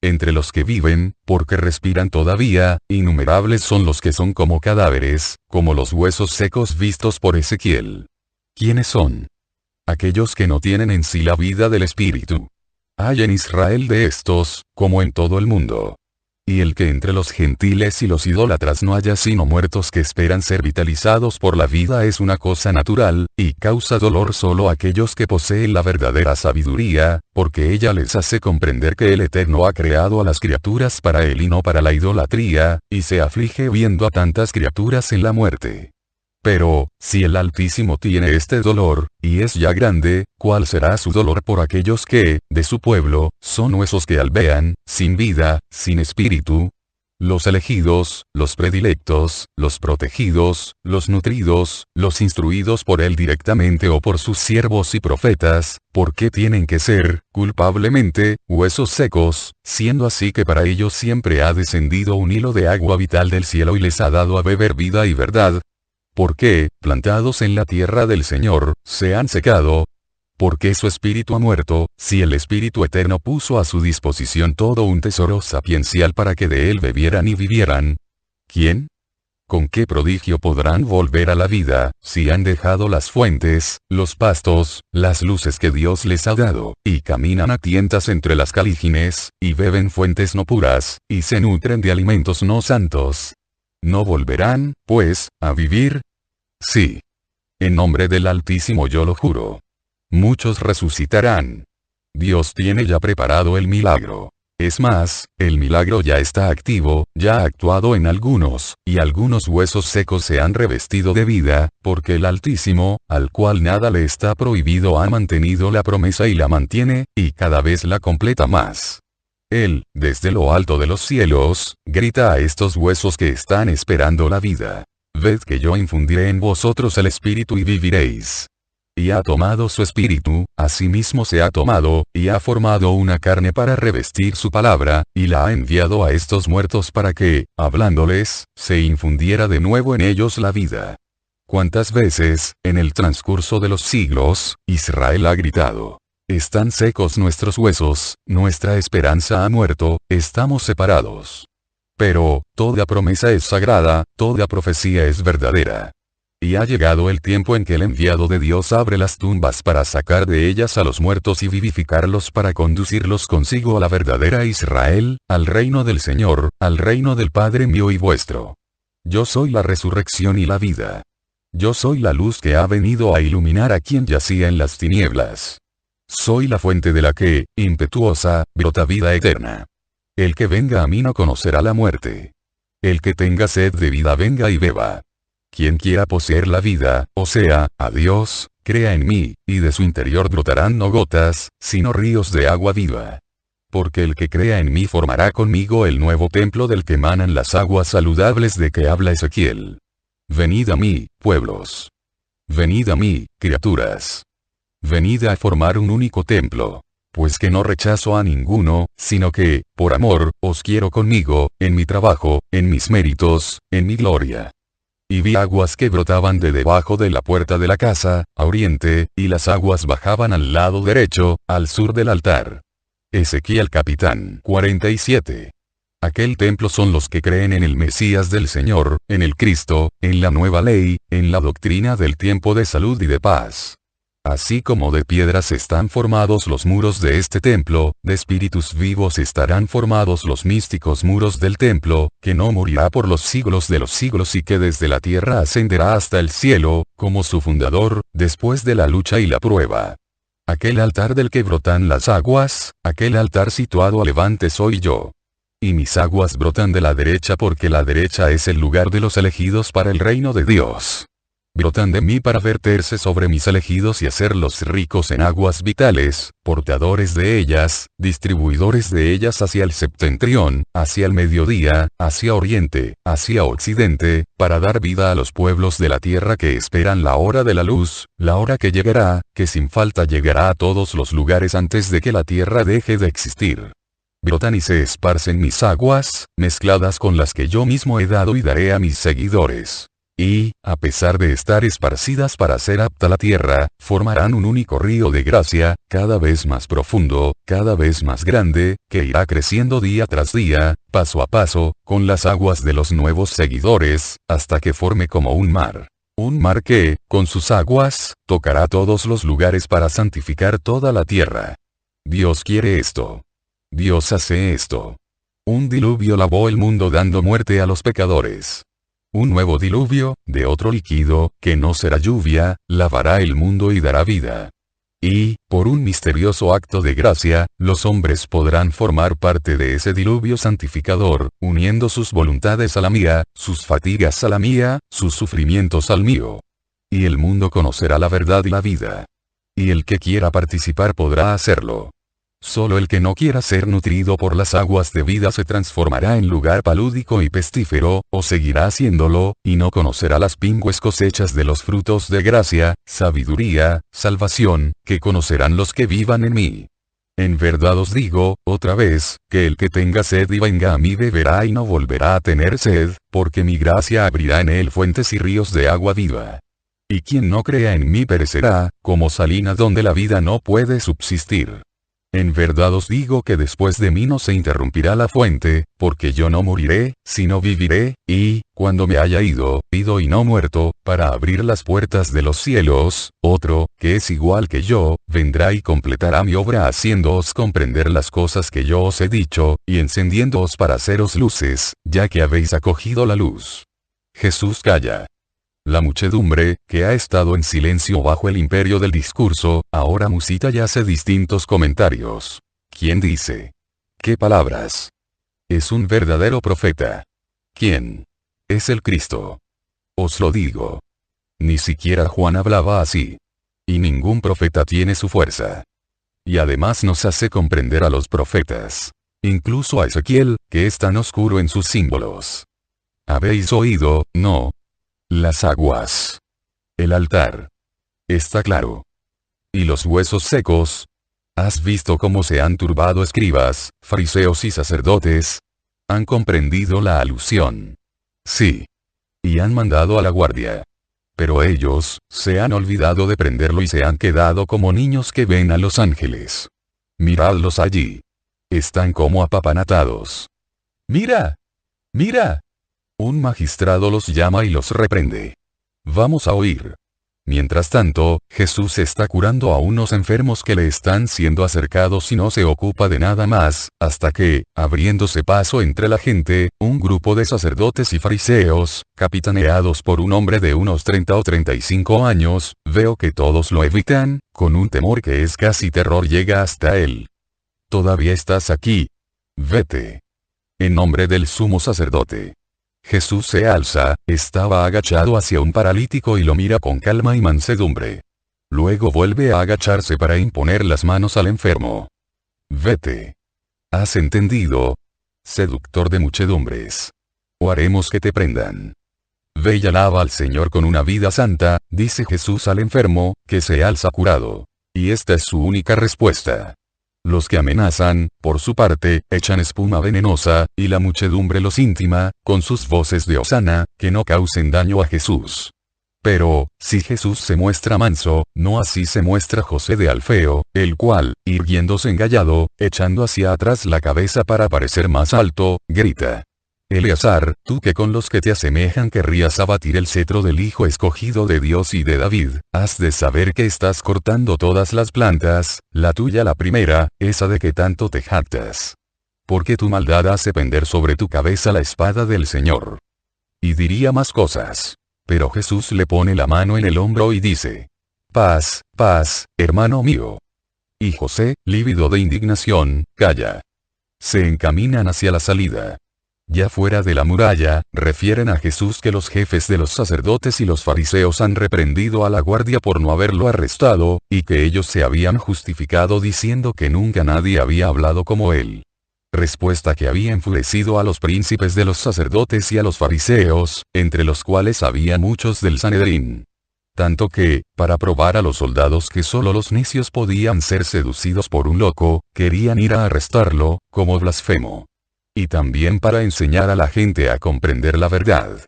Speaker 1: Entre los que viven, porque respiran todavía, innumerables son los que son como cadáveres, como los huesos secos vistos por Ezequiel. ¿Quiénes son? Aquellos que no tienen en sí la vida del Espíritu. Hay en Israel de estos, como en todo el mundo. Y el que entre los gentiles y los idólatras no haya sino muertos que esperan ser vitalizados por la vida es una cosa natural, y causa dolor solo a aquellos que poseen la verdadera sabiduría, porque ella les hace comprender que el Eterno ha creado a las criaturas para él y no para la idolatría, y se aflige viendo a tantas criaturas en la muerte. Pero, si el Altísimo tiene este dolor, y es ya grande, ¿cuál será su dolor por aquellos que, de su pueblo, son huesos que albean, sin vida, sin espíritu? Los elegidos, los predilectos, los protegidos, los nutridos, los instruidos por él directamente o por sus siervos y profetas, ¿por qué tienen que ser, culpablemente, huesos secos, siendo así que para ellos siempre ha descendido un hilo de agua vital del cielo y les ha dado a beber vida y verdad? ¿Por qué, plantados en la tierra del Señor, se han secado? ¿Por qué su espíritu ha muerto, si el Espíritu Eterno puso a su disposición todo un tesoro sapiencial para que de él bebieran y vivieran? ¿Quién? ¿Con qué prodigio podrán volver a la vida, si han dejado las fuentes, los pastos, las luces que Dios les ha dado, y caminan a tientas entre las calígenes, y beben fuentes no puras, y se nutren de alimentos no santos? ¿No volverán, pues, a vivir? Sí. En nombre del Altísimo yo lo juro. Muchos resucitarán. Dios tiene ya preparado el milagro. Es más, el milagro ya está activo, ya ha actuado en algunos, y algunos huesos secos se han revestido de vida, porque el Altísimo, al cual nada le está prohibido, ha mantenido la promesa y la mantiene, y cada vez la completa más. Él, desde lo alto de los cielos, grita a estos huesos que están esperando la vida. Ved que yo infundiré en vosotros el espíritu y viviréis. Y ha tomado su espíritu, asimismo se ha tomado, y ha formado una carne para revestir su palabra, y la ha enviado a estos muertos para que, hablándoles, se infundiera de nuevo en ellos la vida. ¿Cuántas veces, en el transcurso de los siglos, Israel ha gritado? Están secos nuestros huesos, nuestra esperanza ha muerto, estamos separados. Pero, toda promesa es sagrada, toda profecía es verdadera. Y ha llegado el tiempo en que el enviado de Dios abre las tumbas para sacar de ellas a los muertos y vivificarlos para conducirlos consigo a la verdadera Israel, al reino del Señor, al reino del Padre mío y vuestro. Yo soy la resurrección y la vida. Yo soy la luz que ha venido a iluminar a quien yacía en las tinieblas. Soy la fuente de la que, impetuosa, brota vida eterna. El que venga a mí no conocerá la muerte. El que tenga sed de vida venga y beba. Quien quiera poseer la vida, o sea, a Dios, crea en mí, y de su interior brotarán no gotas, sino ríos de agua viva. Porque el que crea en mí formará conmigo el nuevo templo del que emanan las aguas saludables de que habla Ezequiel. Venid a mí, pueblos. Venid a mí, criaturas. Venid a formar un único templo. Pues que no rechazo a ninguno, sino que, por amor, os quiero conmigo, en mi trabajo, en mis méritos, en mi gloria. Y vi aguas que brotaban de debajo de la puerta de la casa, a oriente, y las aguas bajaban al lado derecho, al sur del altar. Ezequiel capitán 47. Aquel templo son los que creen en el Mesías del Señor, en el Cristo, en la nueva ley, en la doctrina del tiempo de salud y de paz. Así como de piedras están formados los muros de este templo, de espíritus vivos estarán formados los místicos muros del templo, que no morirá por los siglos de los siglos y que desde la tierra ascenderá hasta el cielo, como su fundador, después de la lucha y la prueba. Aquel altar del que brotan las aguas, aquel altar situado a levante soy yo. Y mis aguas brotan de la derecha porque la derecha es el lugar de los elegidos para el reino de Dios. Brotan de mí para verterse sobre mis elegidos y hacerlos ricos en aguas vitales, portadores de ellas, distribuidores de ellas hacia el septentrión, hacia el mediodía, hacia oriente, hacia occidente, para dar vida a los pueblos de la tierra que esperan la hora de la luz, la hora que llegará, que sin falta llegará a todos los lugares antes de que la tierra deje de existir. Brotan y se esparcen mis aguas, mezcladas con las que yo mismo he dado y daré a mis seguidores. Y, a pesar de estar esparcidas para ser apta la tierra, formarán un único río de gracia, cada vez más profundo, cada vez más grande, que irá creciendo día tras día, paso a paso, con las aguas de los nuevos seguidores, hasta que forme como un mar. Un mar que, con sus aguas, tocará todos los lugares para santificar toda la tierra. Dios quiere esto. Dios hace esto. Un diluvio lavó el mundo dando muerte a los pecadores. Un nuevo diluvio, de otro líquido, que no será lluvia, lavará el mundo y dará vida. Y, por un misterioso acto de gracia, los hombres podrán formar parte de ese diluvio santificador, uniendo sus voluntades a la mía, sus fatigas a la mía, sus sufrimientos al mío. Y el mundo conocerá la verdad y la vida. Y el que quiera participar podrá hacerlo. Solo el que no quiera ser nutrido por las aguas de vida se transformará en lugar palúdico y pestífero, o seguirá haciéndolo, y no conocerá las pingües cosechas de los frutos de gracia, sabiduría, salvación, que conocerán los que vivan en mí. En verdad os digo, otra vez, que el que tenga sed y venga a mí beberá y no volverá a tener sed, porque mi gracia abrirá en él fuentes y ríos de agua viva. Y quien no crea en mí perecerá, como salina donde la vida no puede subsistir. En verdad os digo que después de mí no se interrumpirá la fuente, porque yo no moriré, sino viviré, y, cuando me haya ido y no muerto, para abrir las puertas de los cielos, otro, que es igual que yo, vendrá y completará mi obra haciéndoos comprender las cosas que yo os he dicho, y encendiéndoos para haceros luces, ya que habéis acogido la luz. Jesús calla. La muchedumbre, que ha estado en silencio bajo el imperio del discurso, ahora musita y hace distintos comentarios. ¿Quién dice? ¿Qué palabras? Es un verdadero profeta. ¿Quién? Es el Cristo. Os lo digo. Ni siquiera Juan hablaba así. Y ningún profeta tiene su fuerza. Y además nos hace comprender a los profetas. Incluso a Ezequiel, que es tan oscuro en sus símbolos. ¿Habéis oído? No. Las aguas. El altar. Está claro. ¿Y los huesos secos? ¿Has visto cómo se han turbado escribas, fariseos y sacerdotes? Han comprendido la alusión. Sí. Y han mandado a la guardia. Pero ellos, se han olvidado de prenderlo y se han quedado como niños que ven a los ángeles. Miradlos allí. Están como apapanatados. ¡Mira! ¡Mira! Un magistrado los llama y los reprende. Vamos a oír. Mientras tanto, Jesús está curando a unos enfermos que le están siendo acercados y no se ocupa de nada más, hasta que, abriéndose paso entre la gente, un grupo de sacerdotes y fariseos, capitaneados por un hombre de unos 30 o 35 años, veo que todos lo evitan, con un temor que es casi terror llega hasta él. ¿Todavía estás aquí? Vete. En nombre del sumo sacerdote. Jesús se alza, estaba agachado hacia un paralítico y lo mira con calma y mansedumbre. Luego vuelve a agacharse para imponer las manos al enfermo. Vete. ¿Has entendido? Seductor de muchedumbres. O haremos que te prendan. Ve y alaba al Señor con una vida santa, dice Jesús al enfermo, que se alza curado. Y esta es su única respuesta. Los que amenazan, por su parte, echan espuma venenosa, y la muchedumbre los intima, con sus voces de hosana, que no causen daño a Jesús. Pero, si Jesús se muestra manso, no así se muestra José de Alfeo, el cual, irguiéndose engallado, echando hacia atrás la cabeza para parecer más alto, grita. Eleazar, tú que con los que te asemejan querrías abatir el cetro del Hijo escogido de Dios y de David, has de saber que estás cortando todas las plantas, la tuya la primera, esa de que tanto te jactas. Porque tu maldad hace pender sobre tu cabeza la espada del Señor. Y diría más cosas. Pero Jesús le pone la mano en el hombro y dice. Paz, paz, hermano mío. Y José, lívido de indignación, calla. Se encaminan hacia la salida. Ya fuera de la muralla, refieren a Jesús que los jefes de los sacerdotes y los fariseos han reprendido a la guardia por no haberlo arrestado, y que ellos se habían justificado diciendo que nunca nadie había hablado como él. Respuesta que había enfurecido a los príncipes de los sacerdotes y a los fariseos, entre los cuales había muchos del Sanedrín. Tanto que, para probar a los soldados que solo los necios podían ser seducidos por un loco, querían ir a arrestarlo, como blasfemo. Y también para enseñar a la gente a comprender la verdad.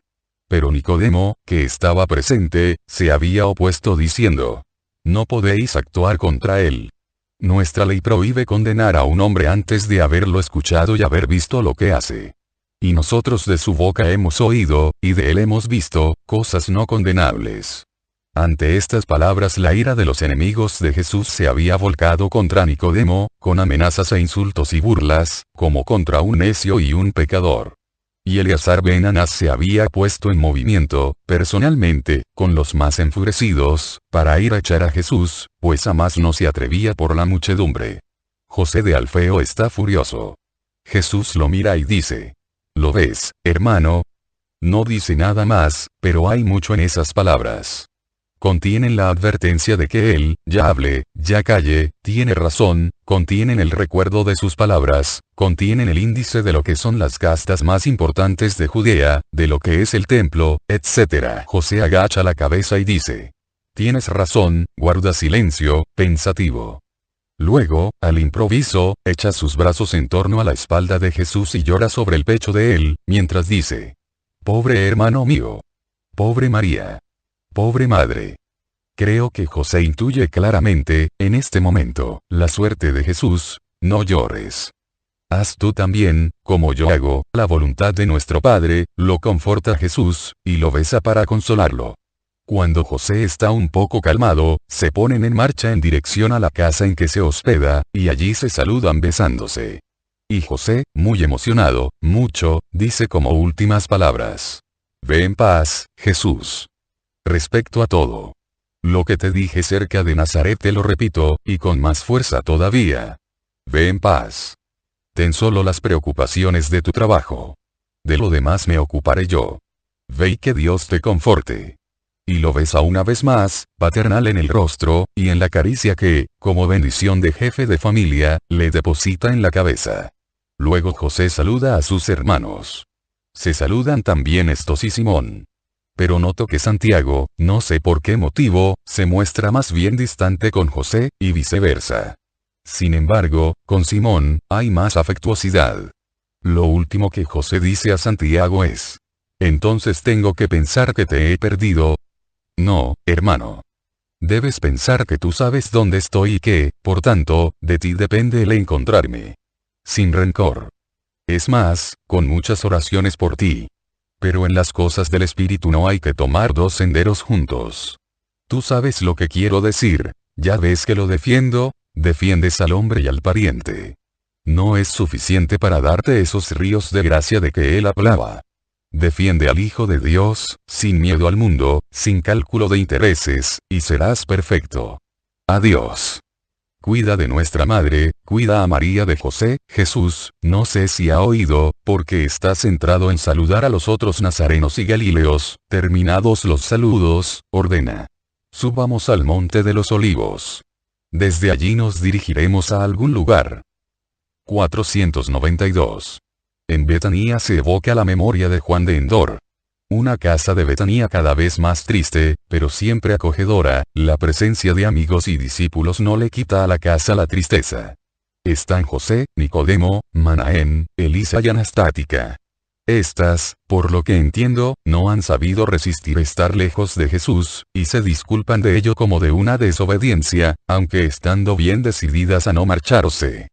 Speaker 1: Pero Nicodemo, que estaba presente, se había opuesto diciendo. No podéis actuar contra él. Nuestra ley prohíbe condenar a un hombre antes de haberlo escuchado y haber visto lo que hace. Y nosotros de su boca hemos oído, y de él hemos visto, cosas no condenables. Ante estas palabras la ira de los enemigos de Jesús se había volcado contra Nicodemo, con amenazas e insultos y burlas, como contra un necio y un pecador. Y Eleazar ben Anás se había puesto en movimiento, personalmente, con los más enfurecidos, para ir a echar a Jesús, pues a más no se atrevía por la muchedumbre. José de Alfeo está furioso. Jesús lo mira y dice. ¿Lo ves, hermano? No dice nada más, pero hay mucho en esas palabras. Contienen la advertencia de que él, ya hable, ya calle, tiene razón, contienen el recuerdo de sus palabras, contienen el índice de lo que son las castas más importantes de Judea, de lo que es el templo, etc. José agacha la cabeza y dice. Tienes razón, guarda silencio, pensativo. Luego, al improviso, echa sus brazos en torno a la espalda de Jesús y llora sobre el pecho de él, mientras dice. Pobre hermano mío. Pobre María. Pobre madre. Creo que José intuye claramente, en este momento, la suerte de Jesús. No llores. Haz tú también, como yo hago, la voluntad de nuestro Padre, lo conforta Jesús, y lo besa para consolarlo. Cuando José está un poco calmado, se ponen en marcha en dirección a la casa en que se hospeda, y allí se saludan besándose. Y José, muy emocionado, mucho, dice como últimas palabras. Ve en paz, Jesús. Respecto a todo lo que te dije cerca de Nazaret te lo repito, y con más fuerza todavía. Ve en paz. Ten solo las preocupaciones de tu trabajo. De lo demás me ocuparé yo. Ve y que Dios te conforte. Y lo besa una vez más, paternal en el rostro, y en la caricia que, como bendición de jefe de familia, le deposita en la cabeza. Luego José saluda a sus hermanos. Se saludan también estos y Simón. Pero noto que Santiago, no sé por qué motivo, se muestra más bien distante con José, y viceversa. Sin embargo, con Simón, hay más afectuosidad. Lo último que José dice a Santiago es. Entonces tengo que pensar que te he perdido. No, hermano. Debes pensar que tú sabes dónde estoy y que, por tanto, de ti depende el encontrarme. Sin rencor. Es más, con muchas oraciones por ti. Pero en las cosas del espíritu no hay que tomar dos senderos juntos. Tú sabes lo que quiero decir, ya ves que lo defiendo, defiendes al hombre y al pariente. No es suficiente para darte esos ríos de gracia de que él hablaba. Defiende al Hijo de Dios, sin miedo al mundo, sin cálculo de intereses, y serás perfecto. Adiós. Cuida de nuestra madre, cuida a María de José. Jesús, no sé si ha oído, porque está centrado en saludar a los otros nazarenos y galileos. Terminados los saludos, ordena: subamos al monte de los olivos. Desde allí nos dirigiremos a algún lugar. 492. En Betanía se evoca la memoria de Juan de Endor. Una casa de Betanía cada vez más triste, pero siempre acogedora. La presencia de amigos y discípulos no le quita a la casa la tristeza. Están José, Nicodemo, Manaén, Elisa y Anastática. Estas, por lo que entiendo, no han sabido resistir estar lejos de Jesús, y se disculpan de ello como de una desobediencia, aunque estando bien decididas a no marcharse.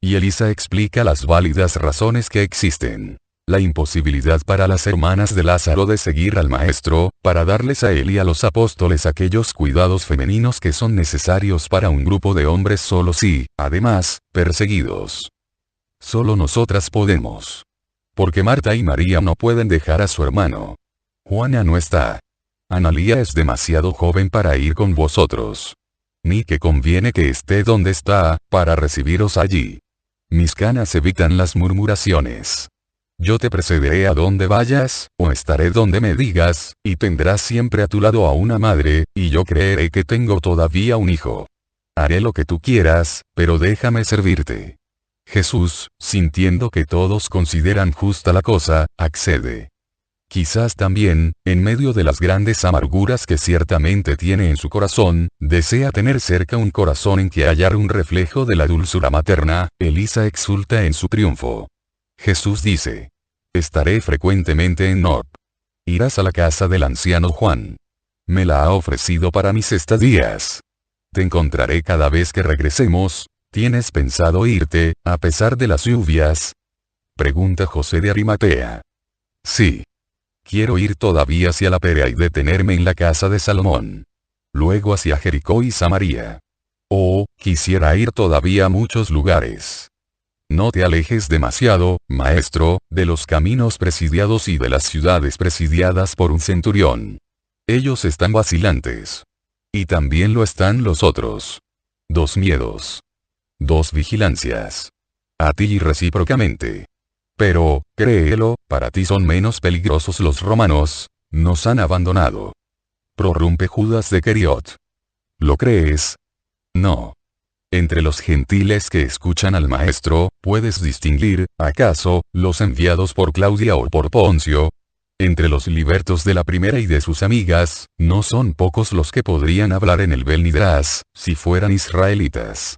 Speaker 1: Y Elisa explica las válidas razones que existen. La imposibilidad para las hermanas de Lázaro de seguir al Maestro, para darles a él y a los apóstoles aquellos cuidados femeninos que son necesarios para un grupo de hombres solos y, además, perseguidos. Solo nosotras podemos. Porque Marta y María no pueden dejar a su hermano. Juana no está. Analía es demasiado joven para ir con vosotros. Ni que conviene que esté donde está, para recibiros allí. Mis canas evitan las murmuraciones. Yo te precederé a donde vayas, o estaré donde me digas, y tendrás siempre a tu lado a una madre, y yo creeré que tengo todavía un hijo. Haré lo que tú quieras, pero déjame servirte. Jesús, sintiendo que todos consideran justa la cosa, accede. Quizás también, en medio de las grandes amarguras que ciertamente tiene en su corazón, desea tener cerca un corazón en que hallar un reflejo de la dulzura materna. Elisa exulta en su triunfo. Jesús dice: estaré frecuentemente en Nop. Irás a la casa del anciano Juan. Me la ha ofrecido para mis estadías. Te encontraré cada vez que regresemos. ¿Tienes pensado irte, a pesar de las lluvias? Pregunta José de Arimatea. Sí. Quiero ir todavía hacia la Perea y detenerme en la casa de Salomón. Luego hacia Jericó y Samaria. Oh, quisiera ir todavía a muchos lugares. No te alejes demasiado, maestro, de los caminos presidiados y de las ciudades presidiadas por un centurión. Ellos están vacilantes. Y también lo están los otros. 2 miedos. 2 vigilancias. A ti y recíprocamente. Pero, créelo, para ti son menos peligrosos los romanos, nos han abandonado. Prorrumpe Judas de Queriot. ¿Lo crees? No. Entre los gentiles que escuchan al maestro, ¿puedes distinguir, acaso, los enviados por Claudia o por Poncio? Entre los libertos de la primera y de sus amigas, no son pocos los que podrían hablar en el Bel Midrash, si fueran israelitas.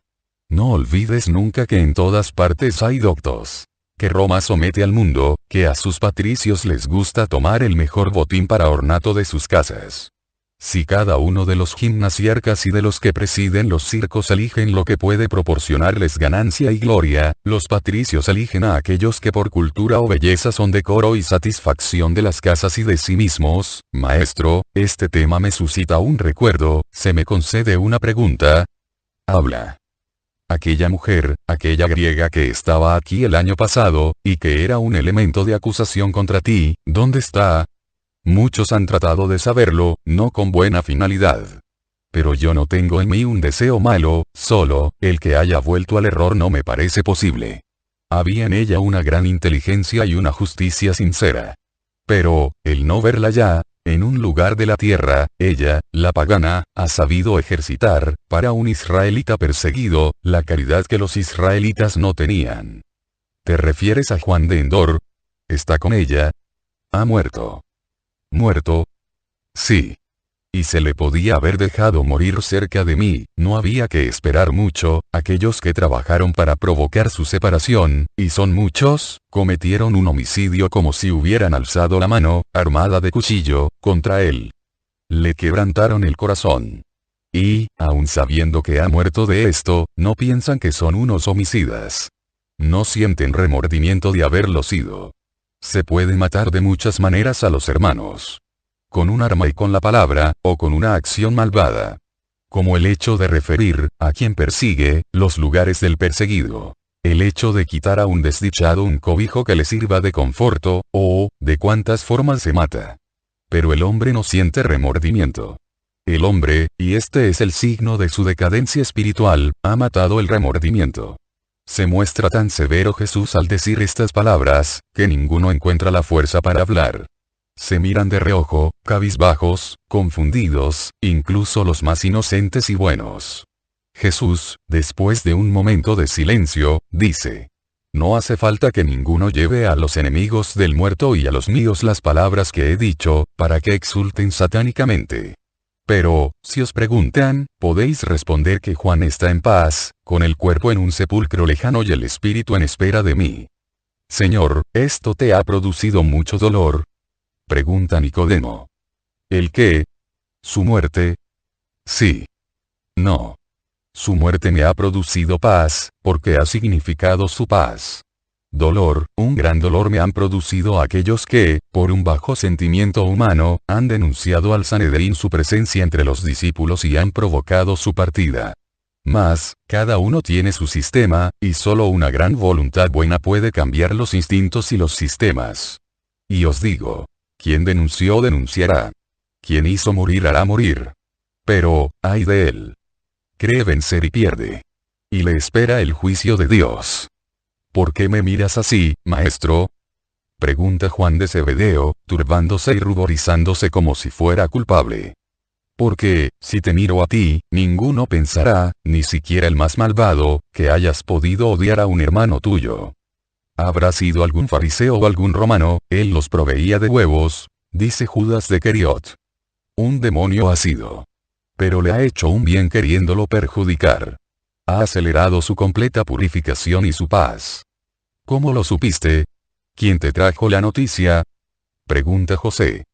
Speaker 1: No olvides nunca que en todas partes hay doctos. Que Roma somete al mundo, que a sus patricios les gusta tomar el mejor botín para ornato de sus casas. Si cada uno de los gimnasiarcas y de los que presiden los circos eligen lo que puede proporcionarles ganancia y gloria, los patricios eligen a aquellos que por cultura o belleza son decoro y satisfacción de las casas y de sí mismos. Maestro, este tema me suscita un recuerdo, ¿se me concede una pregunta? Habla. Aquella mujer, aquella griega que estaba aquí el año pasado, y que era un elemento de acusación contra ti, ¿dónde está? Muchos han tratado de saberlo, no con buena finalidad. Pero yo no tengo en mí un deseo malo, solo, el que haya vuelto al error no me parece posible. Había en ella una gran inteligencia y una justicia sincera. Pero, el no verla ya, en un lugar de la tierra, ella, la pagana, ha sabido ejercitar, para un israelita perseguido, la caridad que los israelitas no tenían. ¿Te refieres a Juan de Endor? ¿Está con ella? Ha muerto. ¿Muerto? Sí. Y se le podía haber dejado morir cerca de mí, no había que esperar mucho. Aquellos que trabajaron para provocar su separación, y son muchos, cometieron un homicidio como si hubieran alzado la mano, armada de cuchillo, contra él. Le quebrantaron el corazón. Y, aun sabiendo que ha muerto de esto, no piensan que son unos homicidas. No sienten remordimiento de haberlo sido. Se puede matar de muchas maneras a los hermanos. Con un arma y con la palabra, o con una acción malvada. Como el hecho de referir, a quien persigue, los lugares del perseguido. El hecho de quitar a un desdichado un cobijo que le sirva de conforto, o, de cuántas formas se mata. Pero el hombre no siente remordimiento. El hombre, y este es el signo de su decadencia espiritual, ha matado el remordimiento. Se muestra tan severo Jesús al decir estas palabras, que ninguno encuentra la fuerza para hablar. Se miran de reojo, cabizbajos, confundidos, incluso los más inocentes y buenos. Jesús, después de un momento de silencio, dice: no hace falta que ninguno lleve a los enemigos del muerto y a los míos las palabras que he dicho, para que exulten satánicamente. Pero, si os preguntan, podéis responder que Juan está en paz, con el cuerpo en un sepulcro lejano y el espíritu en espera de mí. Señor, ¿esto te ha producido mucho dolor? Pregunta Nicodemo. ¿El qué? ¿Su muerte? Sí. No. Su muerte me ha producido paz, porque ha significado su paz. Dolor, un gran dolor me han producido aquellos que, por un bajo sentimiento humano, han denunciado al Sanedrín su presencia entre los discípulos y han provocado su partida. Mas, cada uno tiene su sistema, y solo una gran voluntad buena puede cambiar los instintos y los sistemas. Y os digo, quien denunció denunciará. Quien hizo morir hará morir. Pero, ay de él. Cree vencer y pierde. Y le espera el juicio de Dios. ¿Por qué me miras así, maestro? Pregunta Juan de Zebedeo, turbándose y ruborizándose como si fuera culpable. Porque, si te miro a ti, ninguno pensará, ni siquiera el más malvado, que hayas podido odiar a un hermano tuyo. Habrá sido algún fariseo o algún romano, él los proveía de huevos, dice Judas de Queriot. Un demonio ha sido. Pero le ha hecho un bien queriéndolo perjudicar. Ha acelerado su completa purificación y su paz. ¿Cómo lo supiste? ¿Quién te trajo la noticia? Pregunta José.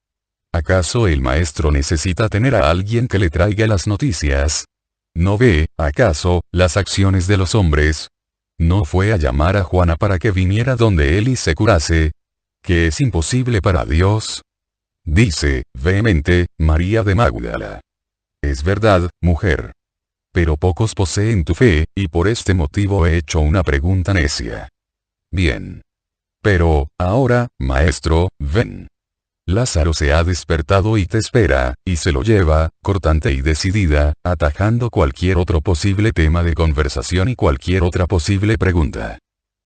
Speaker 1: ¿Acaso el maestro necesita tener a alguien que le traiga las noticias? ¿No ve, acaso, las acciones de los hombres? ¿No fue a llamar a Juana para que viniera donde él y se curase? ¿Que es imposible para Dios? Dice, vehemente, María de Magdala. Es verdad, mujer. Pero pocos poseen tu fe, y por este motivo he hecho una pregunta necia. Bien. Pero, ahora, maestro, ven. Lázaro se ha despertado y te espera, y se lo lleva, cortante y decidida, atajando cualquier otro posible tema de conversación y cualquier otra posible pregunta.